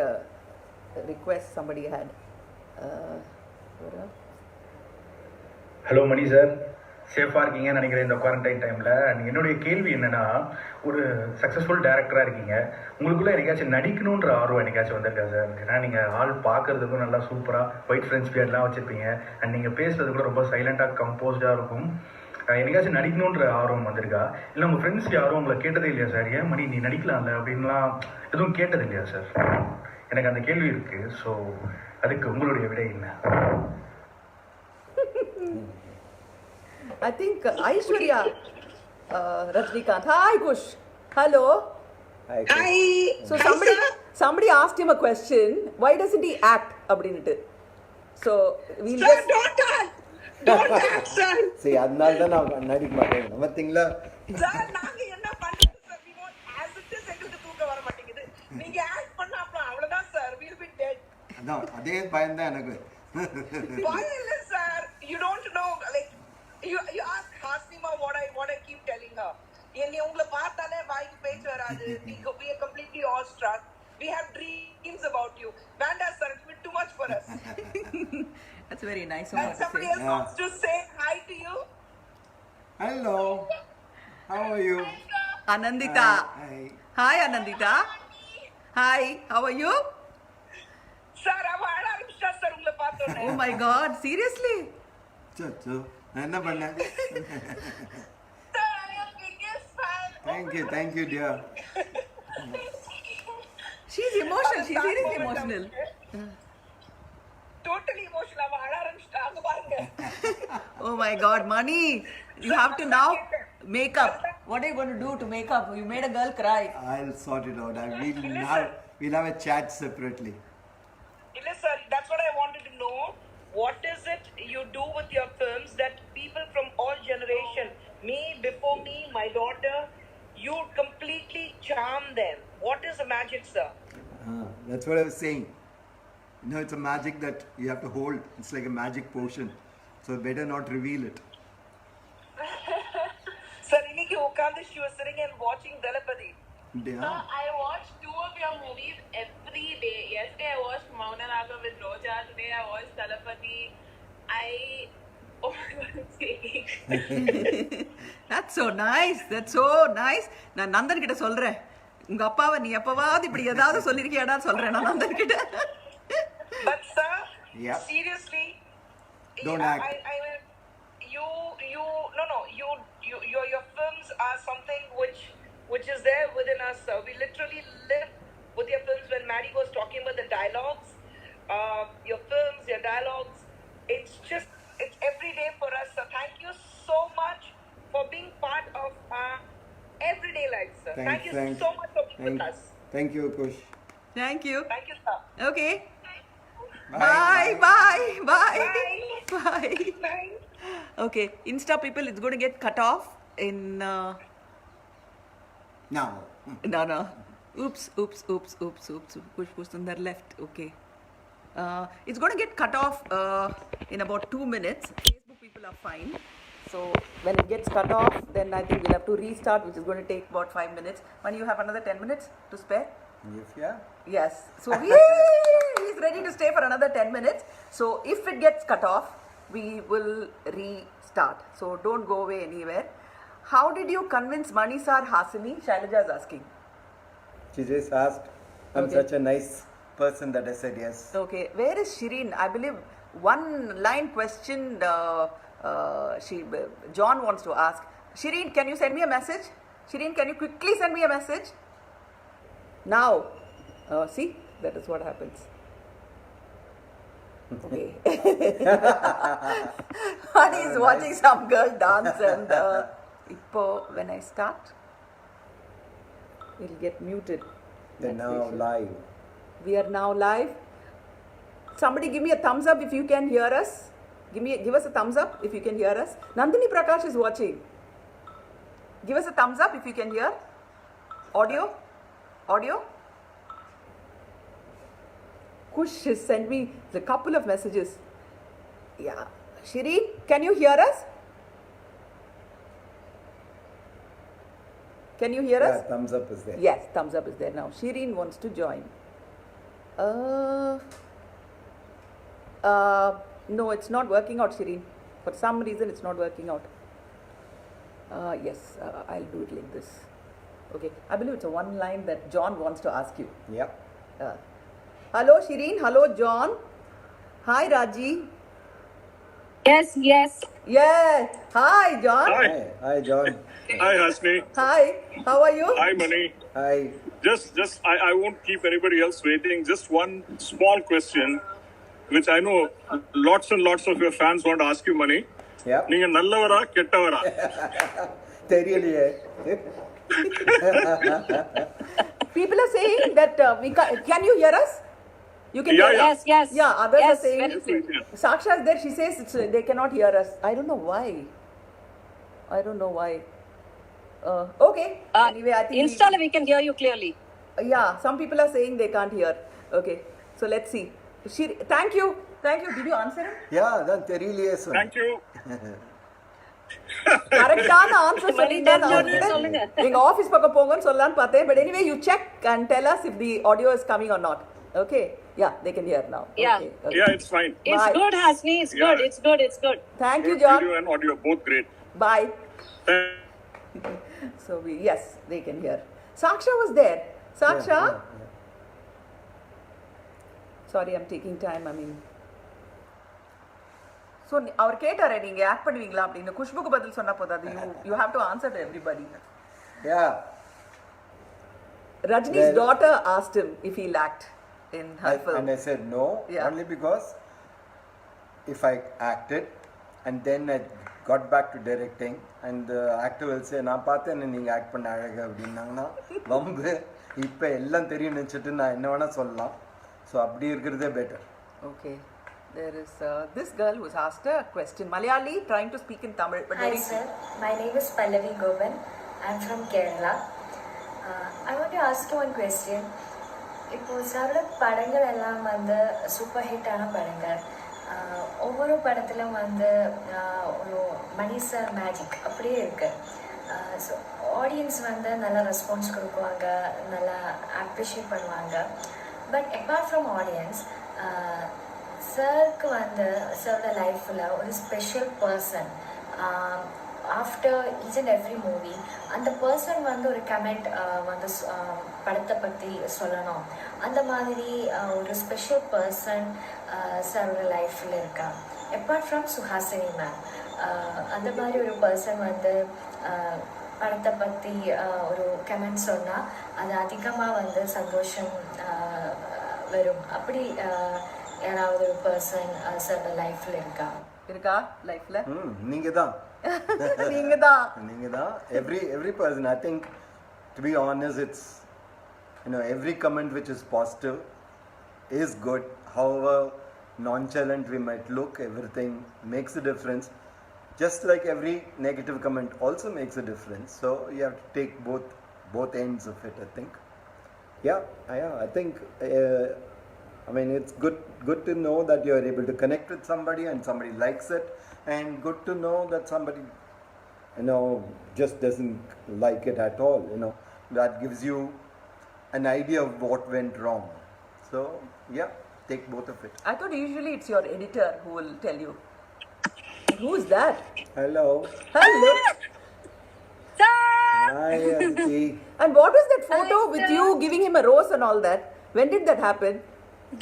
request somebody had. Hello Mani sir, சேஃபாக இருக்கீங்கன்னு நினைக்கிறேன் இந்த quarantine டைமில். என்னுடைய கேள்வி என்னென்னா, ஒரு சக்ஸஸ்ஃபுல் டேரக்டராக இருக்கீங்க, உங்களுக்குள்ளே எனக்காச்சும் நடிக்கணுன்ற ஆர்வம் எனக்காச்சும் வந்திருக்கா சார்? ஏன்னா நீங்கள் ஆள் பார்க்குறதுக்கும் நல்லா சூப்பராக ஒயிட் ஃப்ரெண்ட்ஸ் பியர்ட்லாம் வச்சுருப்பீங்க, அண்ட் நீங்கள் பேசுறது கூட ரொம்ப சைலண்ட்டாக கம்போஸ்டாக இருக்கும். எனக்காச்சும் நடிக்கணுன்ற ஆர்வம் வந்திருக்கா? இல்லை உங்கள் ஃப்ரெண்ட்ஸ் யாரும் உங்களை கேட்டதே இல்லையா சார், ஏன் மணி நீ நடிக்கலாம்ல அப்படின்லாம் எதுவும் கேட்டது இல்லையா சார்? எனக்கு அந்த கேள்வி இருக்குது. ஸோ அதுக்கு உங்களுடைய விடை என்ன? I think Aishwarya Rashmika. Hi Kush. Hello. Hi. So somebody asked him a question. Why doesn't he act? அப்படின்னுட்டு. So we'll Sir, just don't act, sir. See, அதனால தான் நான் நடிக்க மாட்டேன். நம்மத்திங்களா? Sir, நாங்க என்ன பண்றது sir? We want as it is எங்களுக்கு தூக்க வர மாட்டேங்குது. நீங்க ஆக்ட் பண்ணா அப்புறம் அவ்வளவுதான் sir. We'll be dead. அதே பயம் தான் எனக்கு. Why is sir? You don't know, like you ask Hasima what I keep telling her. என்னை உங்களை பார்த்தாலே வாய்க்கு பேச்சு வராது. We are completely awestruck. We have dreams about you. Vanda sir, it's been too much for us. That's very nice of And her to somebody say. else wants to say hi to you. Hello. How are you? Anandita. Hi Anandita. Hi, how are you? Sir, I'm Akhanda sir, உங்களை பார்த்தோனே. Oh my god, seriously? So நான் என்ன பண்ணேன்? Sir, I'm your biggest fan. Thank you dear. She's emotional. She's seriously emotional. Totally emotional. I'm அழ ஆரம்பிச்சிட்டாங்க பாருங்க. Oh my god, Mani, you have to now make up. What are you going to do to make up? You made a girl cry. I'll sort it out. We'll have a chat separately. Illa sir, that's what I wanted to know. What is it you do with your films that people from all generation, me, before me, my daughter, you completely charm them? What is the magic, sir? That's what I was saying. You know, it's a magic that you have to hold. It's like a magic potion. So better not reveal it. Sir, இன்னைக்கு உட்கார்ந்து she was sitting and watching Dalapati. Sir, I watch 2 of your movies every day. Yesterday I watched Mandanna with Roja. Today I watched Dalapati. Oh my god, I'm shaking. That's so nice. நான் நந்தன் கிட்ட சொல்றேன், உங்க அப்பாவை நீ எப்பவாவது இப்படி ஏதாவது சொல்லிருக்கியாடா சொல்றேன் நான் நந்தன் கிட்ட. But sir, yeah. Seriously, don't act. Your films are something which is there within us. We literally live with your films. When Maddie was talking about the dialogues, your films, your dialogues, it's every day for us. So thank you so much for being part of our everyday life, sir. Thank you so much for being with us. Thank you, Kush. Thank you, sir. Okay. Bye. Bye. Okay, Insta people, it's going to get cut off in Now. No. Oops. Push on the left. Okay. It's going to get cut off in about 2 minutes. Facebook people are fine. So when it gets cut off, then I think we'll have to restart, which is going to take about 5 minutes. When you have another 10 minutes to spare? Yes. So he's ready to stay for another 10 minutes. So if it gets cut off, we will restart. So don't go away anywhere. How did you convince Mani sir Hasini? Shailaja is asking. She just asked. I'm such a nice person that I said yes. Okay. Where is Shirin? I believe one line question John wants to ask. Shirin, can you send me a message? Shirin, can you quickly send me a message? Now. See? That is what happens. Okay. Mani is watching some girl dance and when I start, it'll get muted. They're now live. We are now live. Somebody give me a thumbs up if you can hear us. Give us a thumbs up if you can hear us. Nandini Prakash is watching. Give us a thumbs up if you can hear. Audio. Kush has sent me a couple of messages. Yeah. Shireen, can you hear us? Can you hear us? Yeah, thumbs up is there. Yes, thumbs up is there now. Shireen wants to join. No, it's not working out, Shireen. For some reason, it's not working out. Yes, I'll do it like this. Okay, I believe it's a one line that John wants to ask you. Yep. Hello, Shireen. Hello, John. Hi, Raji. Yes. Yes. Hi, John. Hi. Hi, John. Hi, Hasni. Hi. How are you? Hi, Mani. Hi. I won't keep anybody else waiting. Just one small question, which I know lots and lots of your fans want to ask you, Mani. Yeah. நீங்க நல்லவரா கெட்டவரா? தெரியலையே. People are saying that can you hear us? You can hear us? Yes. Yeah, others are saying. very clear. Saksha is there. She says they cannot hear us. I don't know why. Okay. Anyway, I think Install we can hear you clearly. Yeah, some people are saying they can't hear. Okay, so let's see. Thank you. Did you answer him? Yeah, then தெரியலையே சொன்னேன். Thank you. கரெக்டான answer சொல்லுங்க. எங்க office பக்கம் போங்கன்னு சொல்லலாம்னு பார்த்தேன். But anyway, you check and tell us if the audio is coming or not. Okay? Yeah, they can hear now. Yeah. Okay. Yeah, it's fine. It's good, Hasni. It's good. Thank you, John. Video and audio both great. Bye. So yes, they can hear. Saksha was there. Saksha? Yeah. Sorry, I'm taking time. So அவர் கேட்டாரே நீங்க act பண்ணுவீங்களா அப்படின்னு குஷ்புக்கு பதில் சொன்னா போதாது. You have to answer to everybody. Yeah. Rajini's daughter asked him if he'll act in her film. And I said no, only because if I acted and then I got back to directing and the actor will say நான் பார்த்தேன் நீங்க act பண்ண அழகு அப்படின்னாங்கன்னா ரொம்ப இப்போ எல்லாம் தெரியும் நினச்சிட்டு நான் என்ன வேணா சொல்லலாம். ஸோ அப்படி இருக்கிறதே better. Okay. There is this girl who's asked a question. Malayali trying to speak in Tamil. But Hi sir, my name is Pallavi Goban. I'm from Kerala. I want to ask you one question. இப்போ சாரோட படங்கள் எல்லாம் வந்து super ஹிட்டான படங்கள். ஒவ்வொரு படத்திலும் வந்து ஒரு மணி சார் மேஜிக் அப்படியே இருக்கு. ஸோ ஆடியன்ஸ் வந்து நல்லா ரெஸ்பான்ஸ் கொடுக்குவாங்க, நல்லா அப்ரிஷியேட் பண்ணுவாங்க. பட் அப்பார்ட் ஃப்ரம் ஆடியன்ஸ் சாருக்கு வந்து சாரோட லைஃப்பில் ஒரு special person after each and every movie அந்த பர்சன் வந்து ஒரு கமெண்ட் வந்து படத்தை பற்றி சொல்லணும், அந்த மாதிரி ஒரு ஸ்பெஷல் பர்சன் சாரோட லைஃப்பில் இருக்கா. அப்பார்ட் ஃப்ரம் சுஹாசினி மேம், அந்த மாதிரி ஒரு பர்சன் வந்து படத்தை பற்றி ஒரு கமெண்ட் சொன்னால் அது அதிகமாக வந்து சந்தோஷம் வரும். அப்படி யாராவது ஒரு பர்சன் சாரோட லைஃப்பில் இருக்கா லைஃப்ல? நீங்க தான் every person. I think, to be honest, it's every comment which is positive is good. However nonchalant we might look, everything makes a difference. Just like every negative comment also makes a difference. So you have to take both ends of it, I think. I think it's good to know that you are able to connect with somebody and somebody likes it, and good to know that somebody just doesn't like it at all. That gives you an idea of what went wrong. So take both of it. I thought usually it's your editor who will tell you. Who's that? Hello. Sir. Hi, Auntie. And what was that photo with you giving him a rose and all that? When did that happen?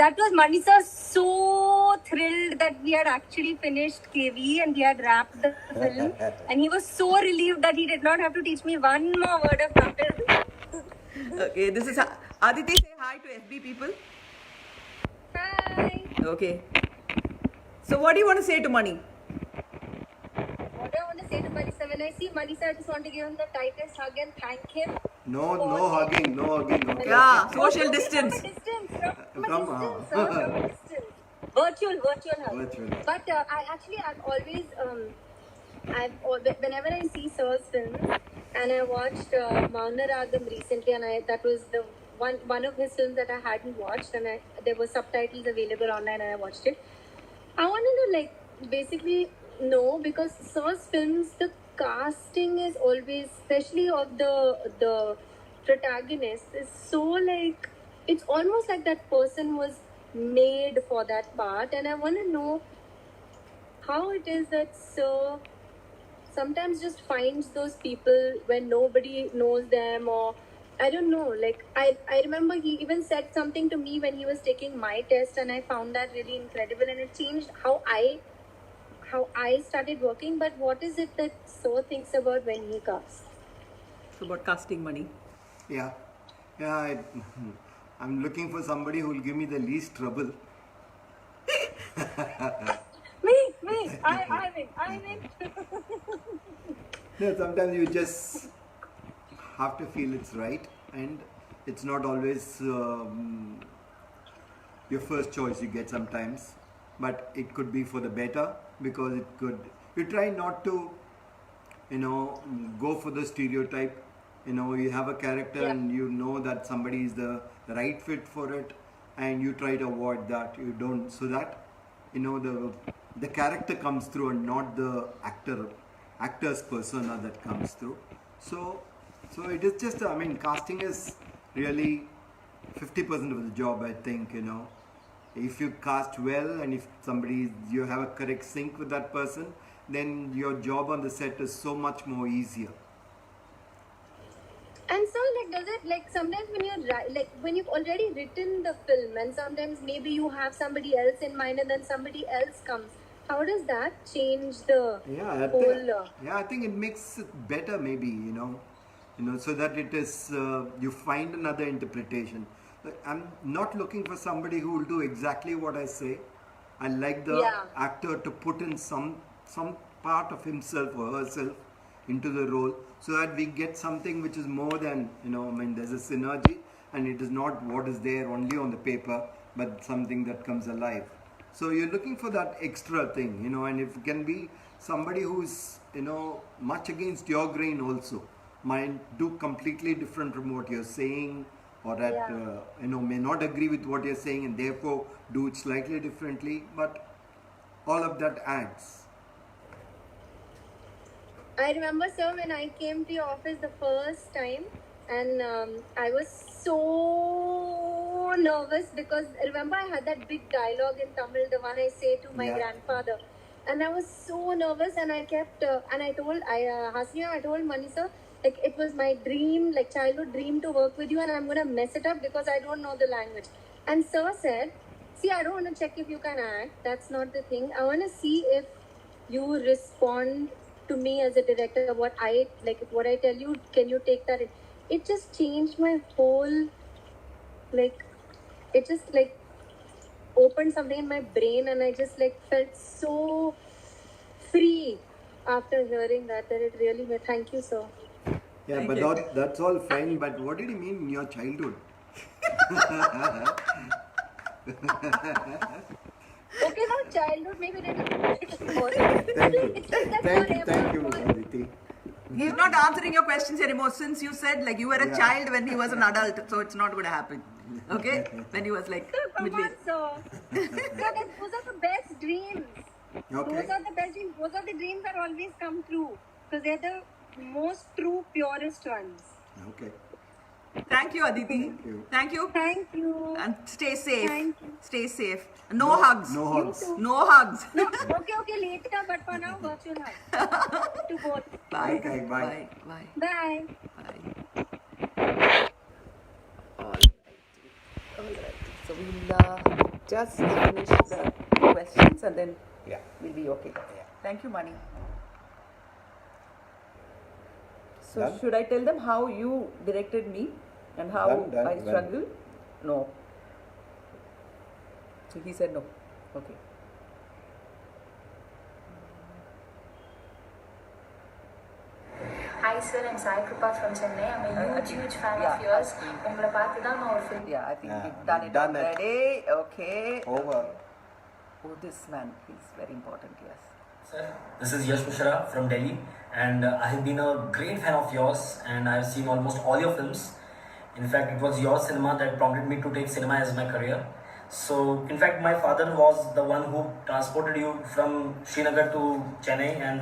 That was Manisa so thrilled that we had actually finished KV and we had wrapped the film. And he was so relieved that he did not have to teach me one more word of Tamil. Okay, this is Aditi. Say hi to FB people. Hi. Okay. So what do you want to say to Mani? What I want to say to Manisa, when I see Manisa, I just want to give him the tightest hug and thank him. No hugging. Okay. Yeah, social distance. From a distance. Virtual hug. But I've always, whenever I see Sir's films, and I watched Maunaragam recently, and that was the one of his films that I hadn't watched, and there were subtitles available online, and I watched it. I wanted to basically know, because Sir's films, the casting is always, especially of the protagonist, is so like, it's almost like that person was made for that part. And I want to know how it is that Sir sometimes just finds those people when nobody knows them, or I don't know, like I remember he even said something to me when he was taking my test, and I found that really incredible, and it changed how I started working. But what is it that Sir thinks about when he casts? It's about casting money. Yeah. I'm looking for somebody who will give me the least trouble. Me, I mean. No, sometimes you just have to feel it's right, and it's not always your first choice you get sometimes, but it could be for the better, because it could, you try not to, go for the stereotype. You have a character and you know that somebody is the right fit for it, and you try to avoid that. You don't, so that the character comes through and not the actor's persona that comes through. So it is just, casting is really 50% of the job, I think. If you cast well, and if you have a correct sync with that person, then your job on the set is so much more easier. And so, does it, sometimes when you're when you've already written the film, and sometimes maybe you have somebody else in mind, and then somebody else comes, how does that change the whole? I think it makes it better, maybe, so that it is, you find another interpretation. I'm not looking for somebody who will do exactly what I say. I like the actor to put in some part of himself or herself into the role, so that we get something which is more than, there's a synergy, and it is not what is there only on the paper, but something that comes alive. So you're looking for that extra thing, and if it can be somebody who's, much against your grain also, might do completely different from what you're saying, or that, may not agree with what you're saying, and therefore do it slightly differently, but all of that adds. I remember, sir, when I came to your office the first time, and I was so nervous, because remember I had that big dialogue in Tamil, the one I say to my grandfather, and I was so nervous, and I kept and I told Mani sir, it was my dream, childhood dream, to work with you, and I'm gonna mess it up because I don't know the language. And sir said, see, I don't want to check if you can act, that's not the thing. I want to see if you respond to me as a director, what I tell you, can you take that in? It just changed my whole, it just opened something in my brain, and I just felt so free after hearing that it really made. Thank you, sir. Yeah, but that's all fine, but what did you mean in your childhood? Okay, not childhood, maybe Thank you, Aditi. He's not answering your questions anymore, since you said you were a child when he was an adult, so it's not going to happen. Okay? When he was middle-aged. Those are the best dreams. Okay. Those are the best dreams. Those are the dreams that always come true, because they're the most true, purest ones. Okay. Thank you, Aditi. Thank you. Thank you. And stay safe. Thank you. Stay safe. No hugs. No hugs. No hugs. No, okay, later, but for now, virtual hug. To both. Bye. Okay, bye. Bye. Bye. All right. So we'll just finish the questions, and then we'll be okay. Thank you, Mani. So Done? should I tell them how you directed me and how Done. I struggled? No. So he said no. Okay. Hi sir, I'm Sai Kripa from Chennai. I'm a huge fan of yours. உங்களை பார்த்து தான் நான் ஒரு film. Yeah, I think we've done it already. Okay. Over. Oh, this man, he's very important, yes. Sir, this is Yash Mishra from Delhi, and I have been a great fan of yours, and I have seen almost all your films. In fact, it was your cinema that prompted me to take cinema as my career. So, in fact, my father was the one who transported you from Srinagar to Chennai, and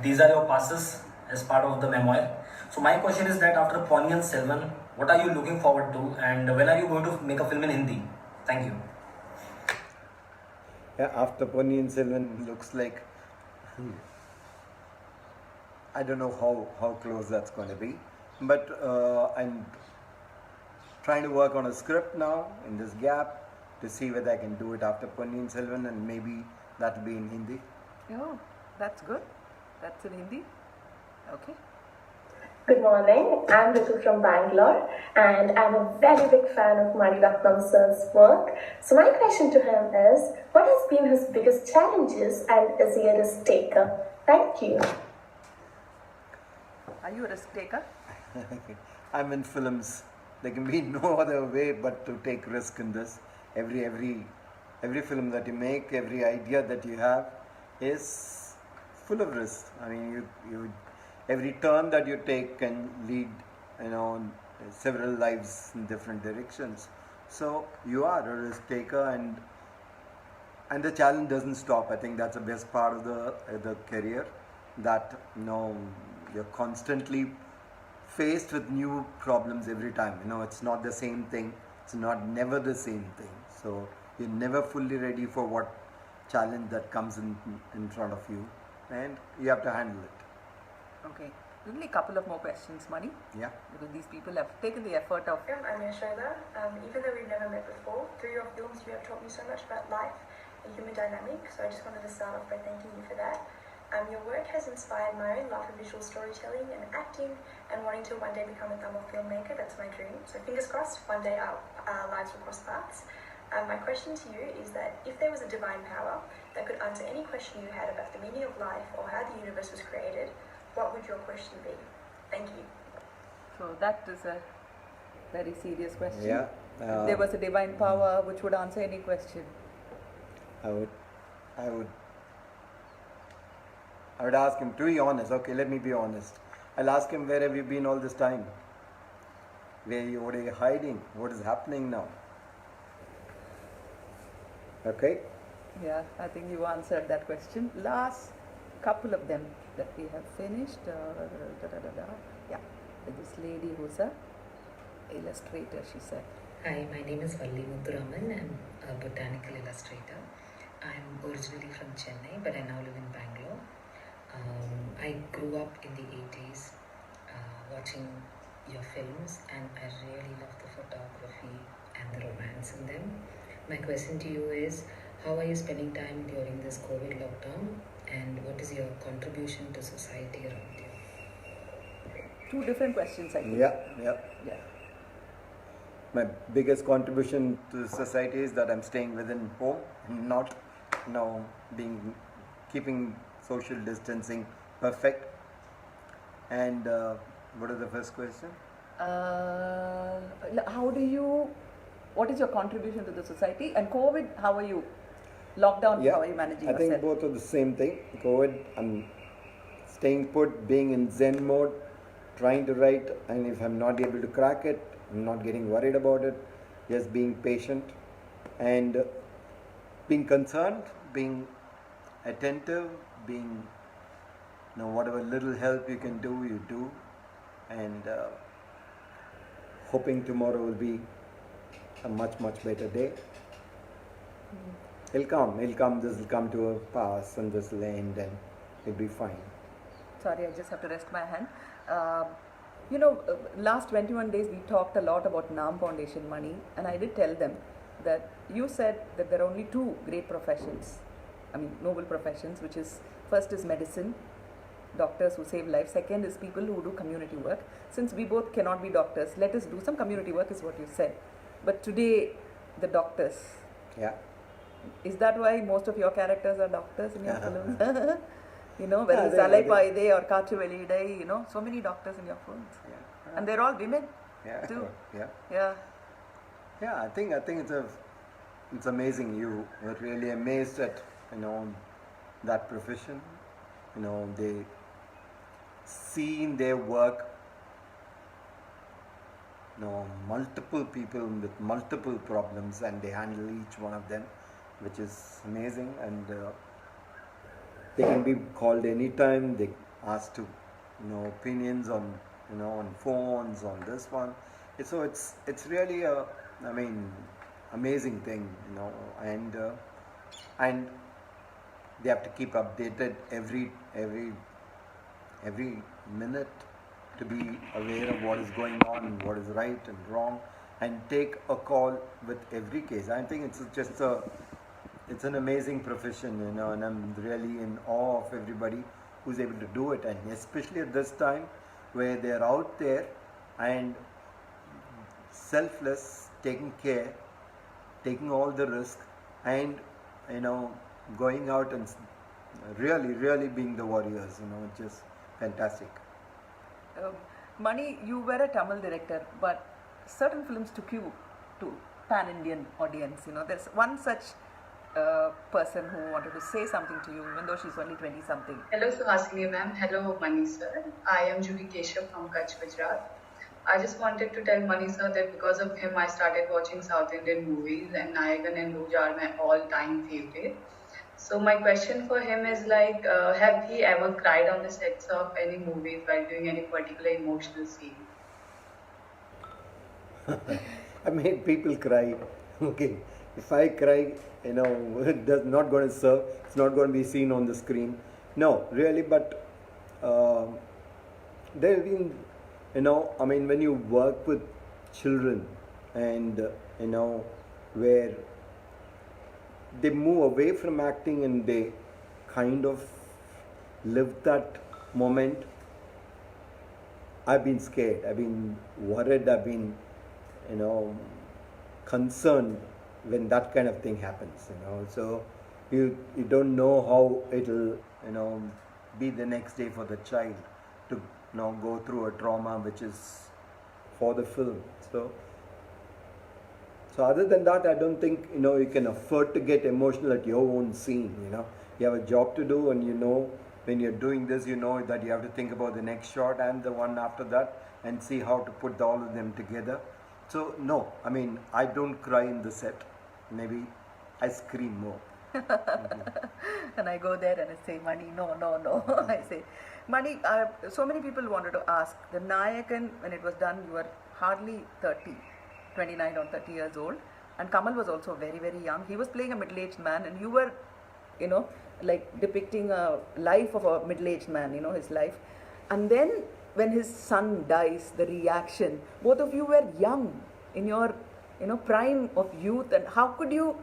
these are your passes as part of the memoir. So my question is that after Ponniyin Selvan, what are you looking forward to, and when are you going to make a film in Hindi? Thank you. Yeah, after Ponniyin Selvan looks like I don't know how close that's going to be, but I'm trying to work on a script now in this gap to see whether I can do it after Ponniyin Selvan, and maybe that'll be in Hindi. Oh, that's good. That's in Hindi. Okay. Good morning, I'm Ritu from Bangalore and I'm a very big fan of Maniratnam sir's work. So my question to him is, what has been his biggest challenges and is he a risk taker? Thank you. Are you a risk taker? I'm in films. There can be no other way but to take risk in this. Every film that you make, every idea that you have is full of risk. I mean, you every turn that you take can lead, several lives in different directions. So you are a risk taker, and the challenge doesn't stop. I think that's the best part of the career, that you're constantly faced with new problems every time. It's not the same thing. It's never the same thing. So you're never fully ready for what challenge that comes in front of you, and you have to handle it. Okay. Only a couple of more questions, Mani. Yeah. Because these people have taken the effort of. I'm Yashoda. Even though we've never met before, through your films you have taught me so much about life and human dynamics, so I just wanted to start off by thanking you for that. Your work has inspired my own love for visual storytelling and acting, and wanting to one day become a Tamil filmmaker. That's my dream. So fingers crossed, one day our lives will cross paths. My question to you is that if there was a divine power that could answer any question you had about the meaning of life or how the universe was created, what would your question be? Thank you. So that is a very serious question. Yeah. If there was a divine power which would answer any question, I would ask him, to be honest. Okay, let me be honest. I'll ask him, where have you been all this time? What are you hiding? What is happening now? Okay? Yeah, I think you answered that question. Last couple of them that we have finished. Yeah, this lady who's a illustrator, she said. Hi, my name is Valli Muthuraman. I'm a botanical illustrator. I'm originally from Chennai, but I now live in Bangalore. I grew up in the 80s watching your films, and I really love the photography and the romance in them. My question to you is, how are you spending time during this COVID lockdown, and what is your contribution to society around you? Two different questions, I think. Yeah. My biggest contribution to society is that I'm staying within home, not keeping social distancing perfect. And what is the first question? What is your contribution to the society? And COVID, how are you? Lockdown, how are you managing yourself? I think both are the same thing. COVID, I'm staying put, being in Zen mode, trying to write, and if I'm not able to crack it, I'm not getting worried about it, just being patient and being concerned, being attentive, being, whatever little help you can do, you do, and hoping tomorrow will be a much, much better day. This will come to a pass, and this will end, and it'll be fine. Sorry, I just have to rest my hand. Last 21 days we talked a lot about NAM Foundation money, and I did tell them that you said that there are only two great professions, noble professions, which is, first is medicine, doctors who save lives, second is people who do community work. Since we both cannot be doctors, let us do some community work, is what you said. But today, the doctors. Yeah. Is that why most of your characters are doctors in your films? Whether it's Alai Paide or Kachu Velidai, so many doctors in your films. Yeah. And they're all women too. Yeah. I think it's amazing. You're really amazed at that profession. They see in their work multiple people with multiple problems, and they handle each one of them, which is amazing. And they can be called anytime. asked to, opinions on, on phones, on this one. So it's really a, I mean, amazing thing, and they have to keep updated every minute to be aware of what is going on, what is right and wrong, and take a call with every case. I think it's an amazing profession, and I'm really in awe of everybody who's able to do it, and especially at this time where they're out there and selfless, taking care, taking all the risk, and going out and really being the warriors, just fantastic. Mani, you were a Tamil director, but certain films took you to pan-Indian audience. There's one such person who wanted to say something to you, even though she's only 20-something. Hello, Suhasini ma'am. Hello, Mani sir. I am Juhi Keshav from Kutch, Gujarat. I just wanted to tell Mani sir that because of him, I started watching South Indian movies, and Nayagan and Rooj are my all-time favorite. So my question for him is like, have he ever cried on the sets of any movies while doing any particular emotional scene? I made people cry. Okay, if I cry, it's not going to serve. It's not going to be seen on the screen. No, really, but there have been, when you work with children and, where they move away from acting and they kind of live that moment, I've been scared, I've been worried, I've been, concerned when that kind of thing happens, So you don't know how it'll, be the next day for the child to, go through a trauma which is for the film. So other than that, I don't think, you can afford to get emotional at your own scene, You have a job to do, and when you're doing this, that you have to think about the next shot and the one after that and see how to put all of them together. So no, I don't cry in the set. Maybe I scream more. And I go there and I say, Mani, no. I say, Mani, so many people wanted to ask, the Nayakan, when it was done, you were hardly 30. 29 or 30 years old, and Kamal was also very, very young. He was playing a middle-aged man, and you were, like depicting a life of a middle-aged man, his life. And then when his son dies, the reaction, both of you were young in your, prime of youth, and how could you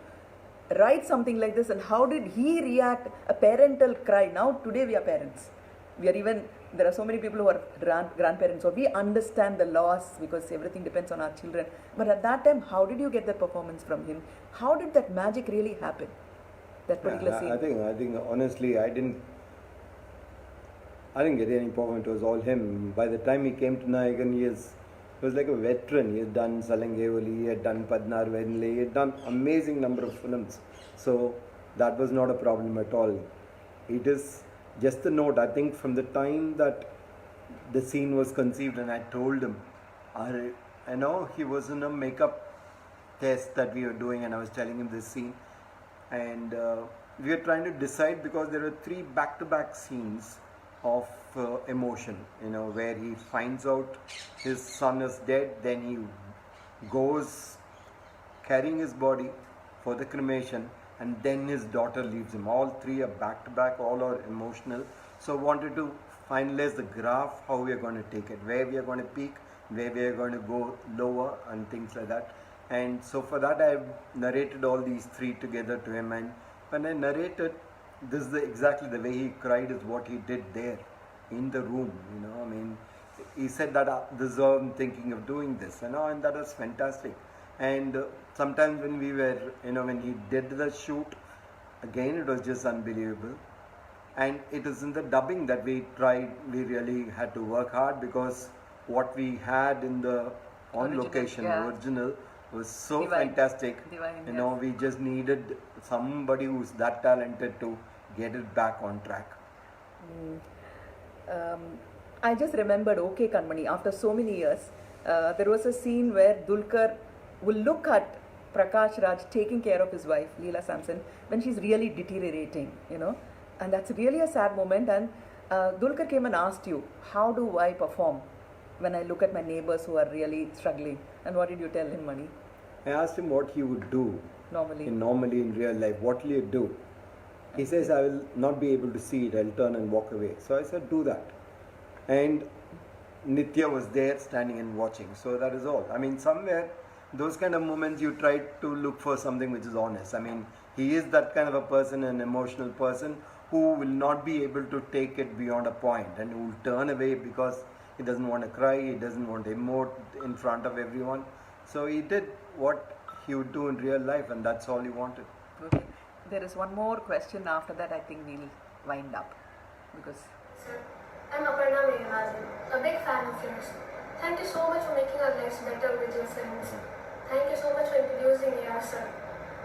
write something like this, and how did he react? A parental cry. Now today we are parents. There are so many people who are grandparents, so we understand the loss because everything depends on our children. But at that time, how did you get that performance from him? How did that magic really happen? That particular scene. I think honestly, I didn't get any performance. It was all him. By the time he came to Nayagan, he was like a veteran. He had done Salangevali, he had done Padnar Venle, he had done amazing number of films. So that was not a problem at all. It is just a note, I think from the time that the scene was conceived and I told him, he was in a makeup test that we were doing, and I was telling him this scene, and we were trying to decide because there are 3 back-to-back scenes of emotion, where he finds out his son is dead, then he goes carrying his body for the cremation, and then his daughter leaves him. All 3 are back to back, all are emotional. So wanted to finalize the graph, how we are going to take it, where we are going to peak, where we are going to go lower, and things like that. And so for that I narrated all these 3 together to him, and when I narrated, this is exactly the way he cried is what he did there in the room, he said that this is how I'm thinking of doing this, and that was fantastic. And sometimes when we were, when he did the shoot, again it was just unbelievable. And it is in the dubbing that we really had to work hard, because what we had in the original was so Divine. Fantastic. Divine, we just needed somebody who's that talented to get it back on track. I just remembered, okay, Kanmani, after so many years, there was a scene where Dulquer will look at Prakash Raj taking care of his wife, Leela Samson, when she's really deteriorating, and that's really a sad moment. And Dulkar came and asked you, how do I perform when I look at my neighbors who are really struggling? And what did you tell him, Mani? I asked him what he would do Normally. normally in real life. What will you do? He says, I will not be able to see it. I'll turn and walk away. So I said, do that. And Nithya was there standing and watching. So that is all. I mean, somewhere, those kind of moments you try to look for something which is honest. I mean, he is that kind of a person, an emotional person who will not be able to take it beyond a point and who will turn away because he doesn't want to cry, he doesn't want to emote in front of everyone. So he did what he would do in real life, and that's all he wanted. Okay. There is one more question. After that, I think we'll wind up. Because... Sir, I'm Akhanda, a big fan of yours. Thank you so much for making our lives better with your films. Thank you so much for introducing me, sir.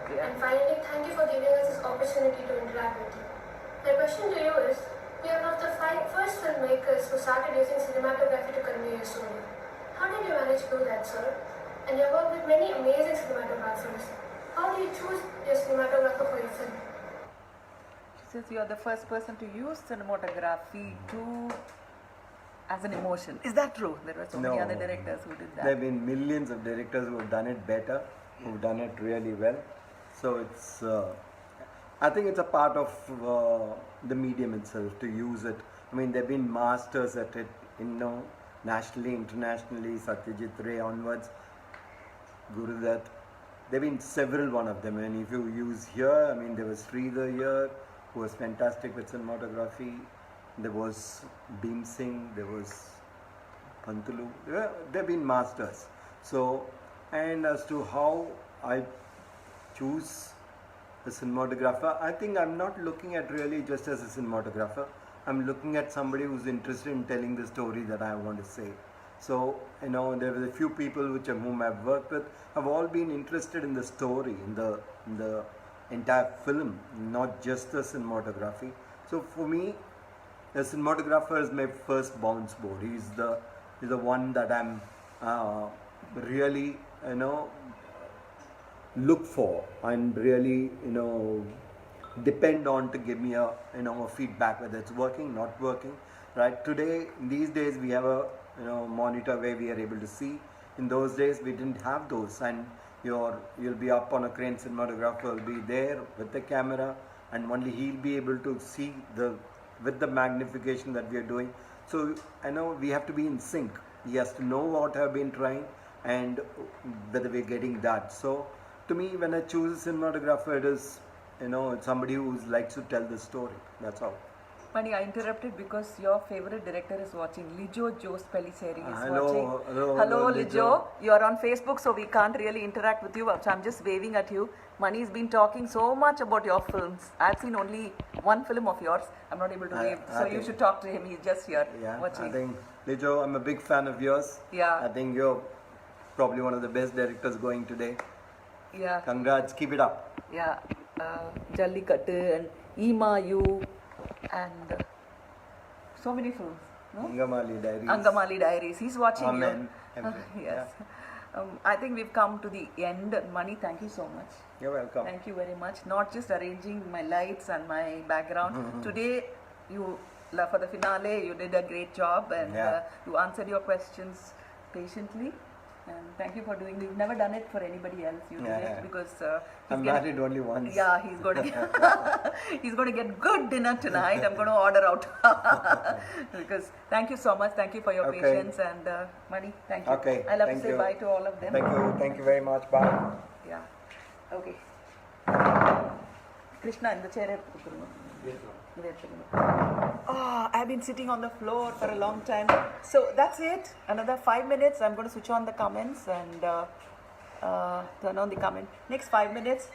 Yeah. And finally, thank you for giving us this opportunity to interact with you. My question to you is, you are one of the first filmmakers who started using cinematography to convey your story. How did you manage to do that, sir? And you have worked with many amazing cinematographers. How do you choose your cinematographer for your film? She says you are the first person to use cinematography as an emotion. Is that true? There were so many other directors who did that. There have been millions of directors who have done it better, who've done it really well. So it's, I think it's a part of the medium itself to use it. I mean, there have been masters at it, nationally, internationally, Satyajit Ray onwards, Gurudutt. There have been several one of them, and if you use here, I mean, there was Sridevi here, who was fantastic with cinematography. There was Beam Singh, there was Pantulu. There have been masters. So, and as to how I choose a cinematographer, I think I'm not looking at really just as a cinematographer. I'm looking at somebody who's interested in telling the story that I want to say. So, there were a few people whom I've worked with have all been interested in the story, in the entire film, not just the cinematography. So for me, the cinematographer is my first bounce board. He's the one that I'm really, look for and really, depend on to give me a feedback whether it's working, not working. Right? Today, these days, we have a monitor where we are able to see. In those days, we didn't have those, and you'll be up on a crane. Cinematographer will be there with the camera, and only he'll be able to see with the magnification that we are doing. So we have to be in sync. He has to know what I've been trying and whether we're getting that. So to me, when I choose a cinematographer, it is it's somebody who likes to tell the story. That's all. Mani, I interrupted because your favorite director is watching. Lijo Jose Pelliceri is hello, watching. Hello, Lijo. You are on Facebook, so we can't really interact with you. So I'm just waving at you. Mani's been talking so much about your films. I've seen only one film of yours. I'm not able to wave. So you should talk to him. He's just here watching. I think, Lijo, I'm a big fan of yours. Yeah. I think you're probably one of the best directors going today. Yeah. Congrats. Keep it up. Yeah. Jallikattu and Ima You. And so many films, no? Angamali Diaries. He's watching Amen. you. Yes. Yeah. I think we've come to the end. Mani, thank you so much. You're welcome. Thank you very much. Not just arranging my lights and my background. Today, for the finale, you did a great job, and you answered your questions patiently. And thank you for doing it. You've never done it for anybody else. You did it because I'm married only once. Yeah, he's going to get good dinner tonight. I'm going to order out because thank you so much. Thank you for your patience, and Mani, thank you. Okay. I'll have to say bye to all of them. Thank you very much. Bye. Yeah. Okay. Krishna, in the chair. I've been sitting on the floor for a long time. So that's it. Another 5 minutes. I'm going to switch on the comments and turn on the comment. Next 5 minutes.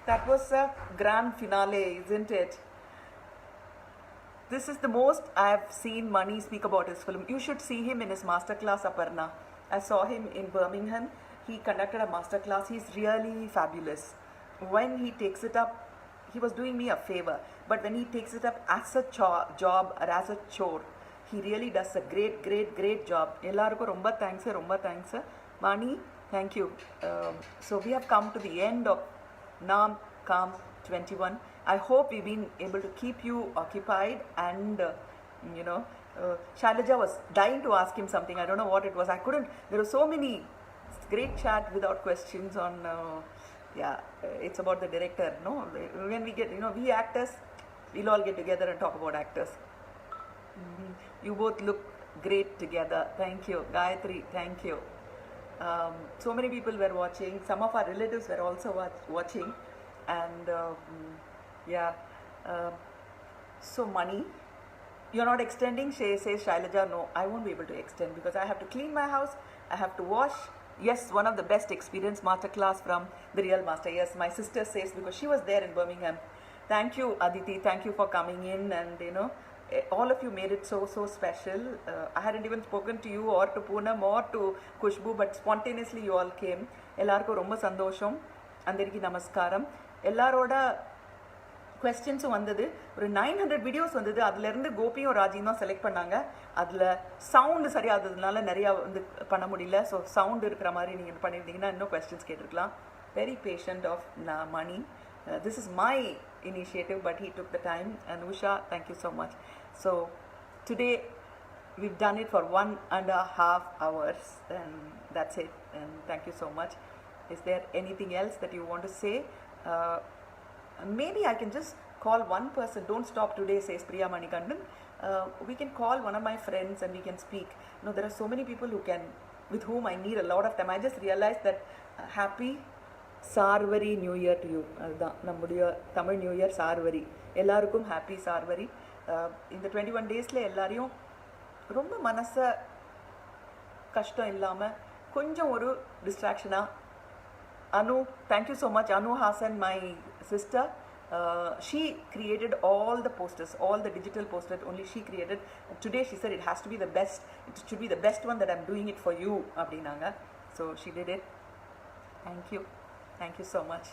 That was a grand finale, isn't it? This is the most I've seen Mani speak about his film. You should see him in his masterclass, Aparna. I saw him in Birmingham. He conducted a masterclass. He's really fabulous. When he takes it up, he was doing me a favor, but when he takes it up as a job or as a chore, he really does a great job. Ellarku romba thanks. Mani, thank you. So we have come to the end of Naam Kaam 21. I hope we've been able to keep you occupied and you know. Shailaja was dying to ask him something. I don't know what it was. I couldn't. There were so many great chat without questions on. It's about the director. No, when we get, we actors, we'll all get together and talk about actors. You both look great together. Thank you, Gayatri. Thank you. So many people were watching. Some of our relatives were also watching, and so money. You're not extending, says Shailaja. No, I won't be able to extend because I have to clean my house, I have to wash. Yes, one of the best experience masterclass from the real master. Yes, my sister says because she was there in Birmingham. Thank you, Aditi. Thank you for coming in, and all of you made it so special. I hadn't even spoken to you or to Poonam or to Kushbu, but spontaneously you all came. Ellarku romba sandosham. Andariki namaskaram. Ellaroda questions வந்தது. ஒரு 900 videos வந்தது. அதுல இருந்து கோபியும் ராஜியும் தான் select பண்ணாங்க. அதுல sound சரியாததுனால நிறைய வந்து பண்ண முடியல. ஸோ சவுண்ட் இருக்கிற மாதிரி நீங்கள் பண்ணியிருந்தீங்கன்னா இன்னும் கொஸ்டின்ஸ் கேட்டிருக்கலாம். Very patient of Mani. This is my initiative, but he took the time. And Usha, thank you so much. So today we've done it for 1.5 hours, and that's it. And thank you so much. Is there anything else that you want to say? Maybe I can just call one person. Don't stop today, says Priya Manikandan. We can call one of my friends and we can speak. There are so many people with whom I need a lot of time. I just realized that happy Sarvari New Year to you. Nammudiya Tamil New Year Sarvari. Ellarukkum happy Sarvari. இந்த 21 டேஸ்ல எல்லாரையும் ரொம்ப மனசை கஷ்டம் இல்லாமல் கொஞ்சம் ஒரு டிஸ்ட்ராக்ஷனாக Anu, thank you so much. Anu Hassan, my sister, she created all the posters, all the digital posters, only she created. Today she said it has to be the best, it should be the best one that I'm doing it for you, Abdinanga. So she did it. Thank you so much.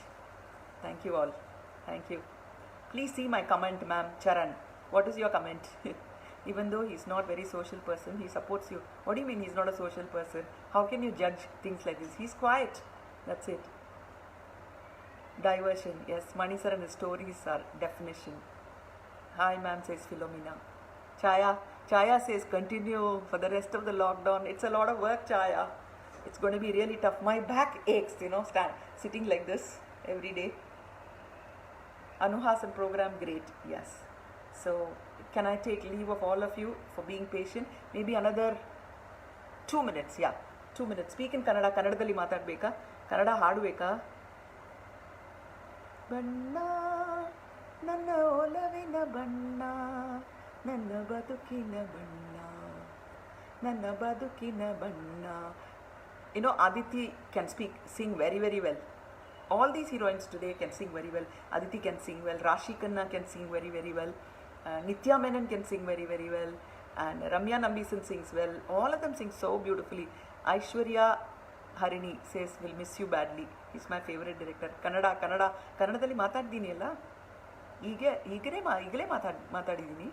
Thank you all. Thank you. Please see my comment, ma'am. Charan, what is your comment? Even though he's not very social person, he supports you. What do you mean he's not a social person? How can you judge things like this? He's quiet. That's it. Diversion. Yes, Mani sir and his stories are definition. Hi ma'am, says Philomena. Chaya says continue for the rest of the lockdown. It's a lot of work, Chaya. It's going to be really tough. My back aches, sitting like this every day. Anuhasan program, great. Yes. So can I take leave of all of you for being patient? Maybe another 2 minutes. Yeah, 2 minutes. Speak in Kannada. Kannadalli ಮಾತಾಡಬೇಕಾ? Kannada ಹಾಡಬೇಕಾ? ಬಣ್ಣ ನನ್ನ ಒಲವಿನ ಬಣ್ಣ, ನನ್ನ ಬದುಕಿನ ಬಣ್ಣ, ನನ್ನ ಬದುಕಿನ ಬಣ್ಣ. Aditi can sing very, very well. All these heroines today can sing very well. Aditi can sing well. Rashmika can sing very, very well. Nithya Menon can sing very, very well. And Ramya Nambisan sings well. All of them sing so beautifully. Aishwarya Harini says, will miss you badly. He's my favorite director. ಕನ್ನಡದಲ್ಲಿ ಮಾತಾಡ್ತೀನಿ ಅಲ್ಲ, ಈಗಲೇ ಮಾತಾಡಿದ್ದೀನಿ.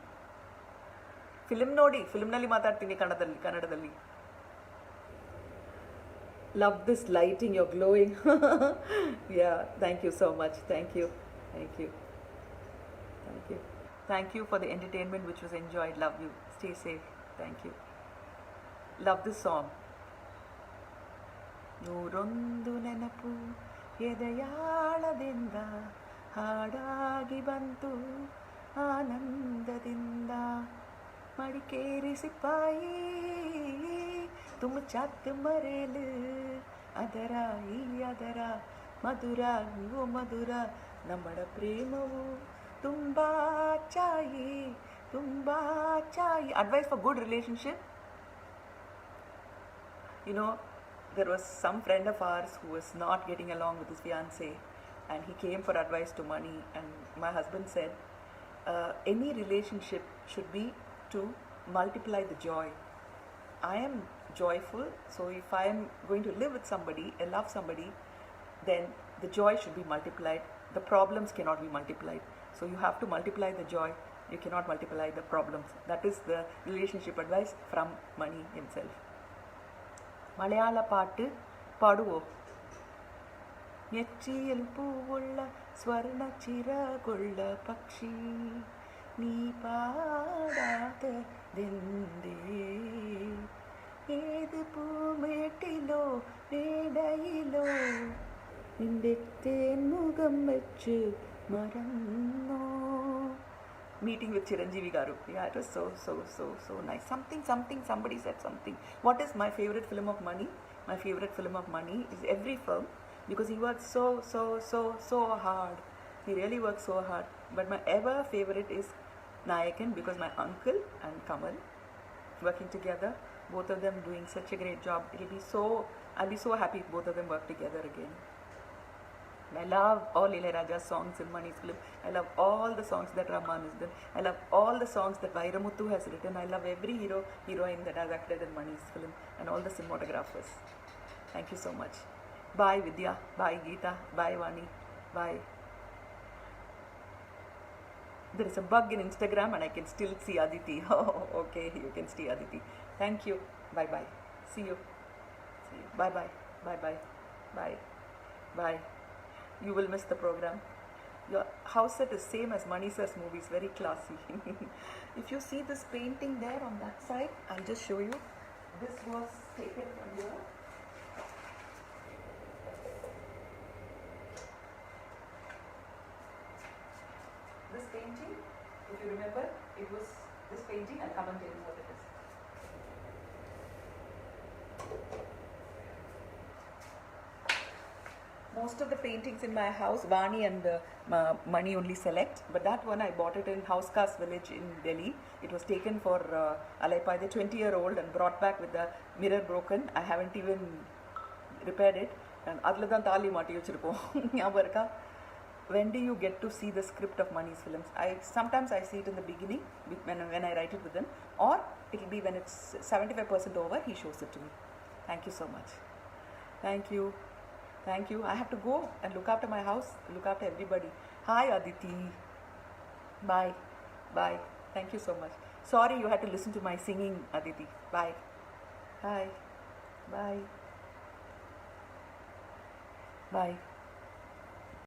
ಫಿಲ್ಮ್ನಲ್ಲಿ ಮಾತಾಡ್ತೀನಿ ಕನ್ನಡದಲ್ಲಿ. Love this lighting, you're glowing. Yeah, thank you so much. Thank you. Thank you for the entertainment which was enjoyed. Love you. Stay safe. Thank you. Love this song. ನೂರೊಂದು ನೆನಪು ಎದೆಯಾಳದಿಂದ ಹಾಡಾಗಿ ಬಂತು ಆನಂದದಿಂದ, ಮಡಿಕೇರಿ ಸಿಪಾಯಿ ತುಮ ಚಾತ್ ಮರೇಲು ಅದರ ಮಧುರ ಮಧುರ ನಮ್ಮಡ ಪ್ರೇಮವು ತುಂಬಾ ಚಾಯಿ. Advice for good relationship. There was some friend of ours who was not getting along with his fiancée, and he came for advice to Mani, and my husband said, any relationship should be to multiply the joy. I am joyful, so if I am going to live with somebody and love somebody, then the joy should be multiplied. The problems cannot be multiplied. So you have to multiply the joy. You cannot multiply the problems. That is the relationship advice from Mani himself. മലയാള പാട്ട് പാടുവോ? നെറ്റിയിൽ പൂവുള്ള സ്വർണ്ണ ചിറകുള്ള പക്ഷി, നീ പാടാത്തതെന്തേ ഏത് പൂമേട്ടിലോ മേടയിലോ നിന്റെ തേൻമുഖം വെച്ച് മറന്നോ. Meeting with Chiranjeevi garu. Yeah, it was so nice. Somebody said something. What is my favorite film of Mani? My favorite film of Mani is every film because he works so hard. He really works so hard. But my ever favorite is Nayakan because my uncle and Kamal working together, both of them doing such a great job. I'll be so happy if both of them work together again. I love all Ilayaraja's songs in Mani's film. I love all the songs that Rahman has done. I love all the songs that Vairamuthu has written. I love every hero, heroine that has acted in Mani's film and all the cinematographers. Thank you so much. Bye Vidya. Bye Geeta. Bye Vani. Bye. There is a bug in Instagram and I can still see Aditi. Oh, okay. You can see Aditi. Thank you. Bye bye. See you. Bye bye. Bye bye. Bye. Bye. You will miss the program. Your house set is same as Mani sir's movies, very classy. If you see this painting there on that side, I'll just show you. This was taken from here. This painting, if you remember, it was this painting. I'll come and tell you what it is. Most of the paintings in my house, Vani and Mani only select, but that one I bought it in Housecar's village in Delhi. It was taken for Alaipai, the 20-year-old, and brought back with the mirror broken. I haven't even repaired it. And adladan tali maati vechirupom. When do you get to see the script of Mani's films? Sometimes I see it in the beginning when I write it with him, or it will be when it's 75% over, he shows it to me. Thank you so much. Thank you. Thank you. I have to go and look after my house, look after everybody. Hi Aditi. Bye. Bye. Thank you so much. Sorry you had to listen to my singing, Aditi. Bye. Hi. Bye. Bye.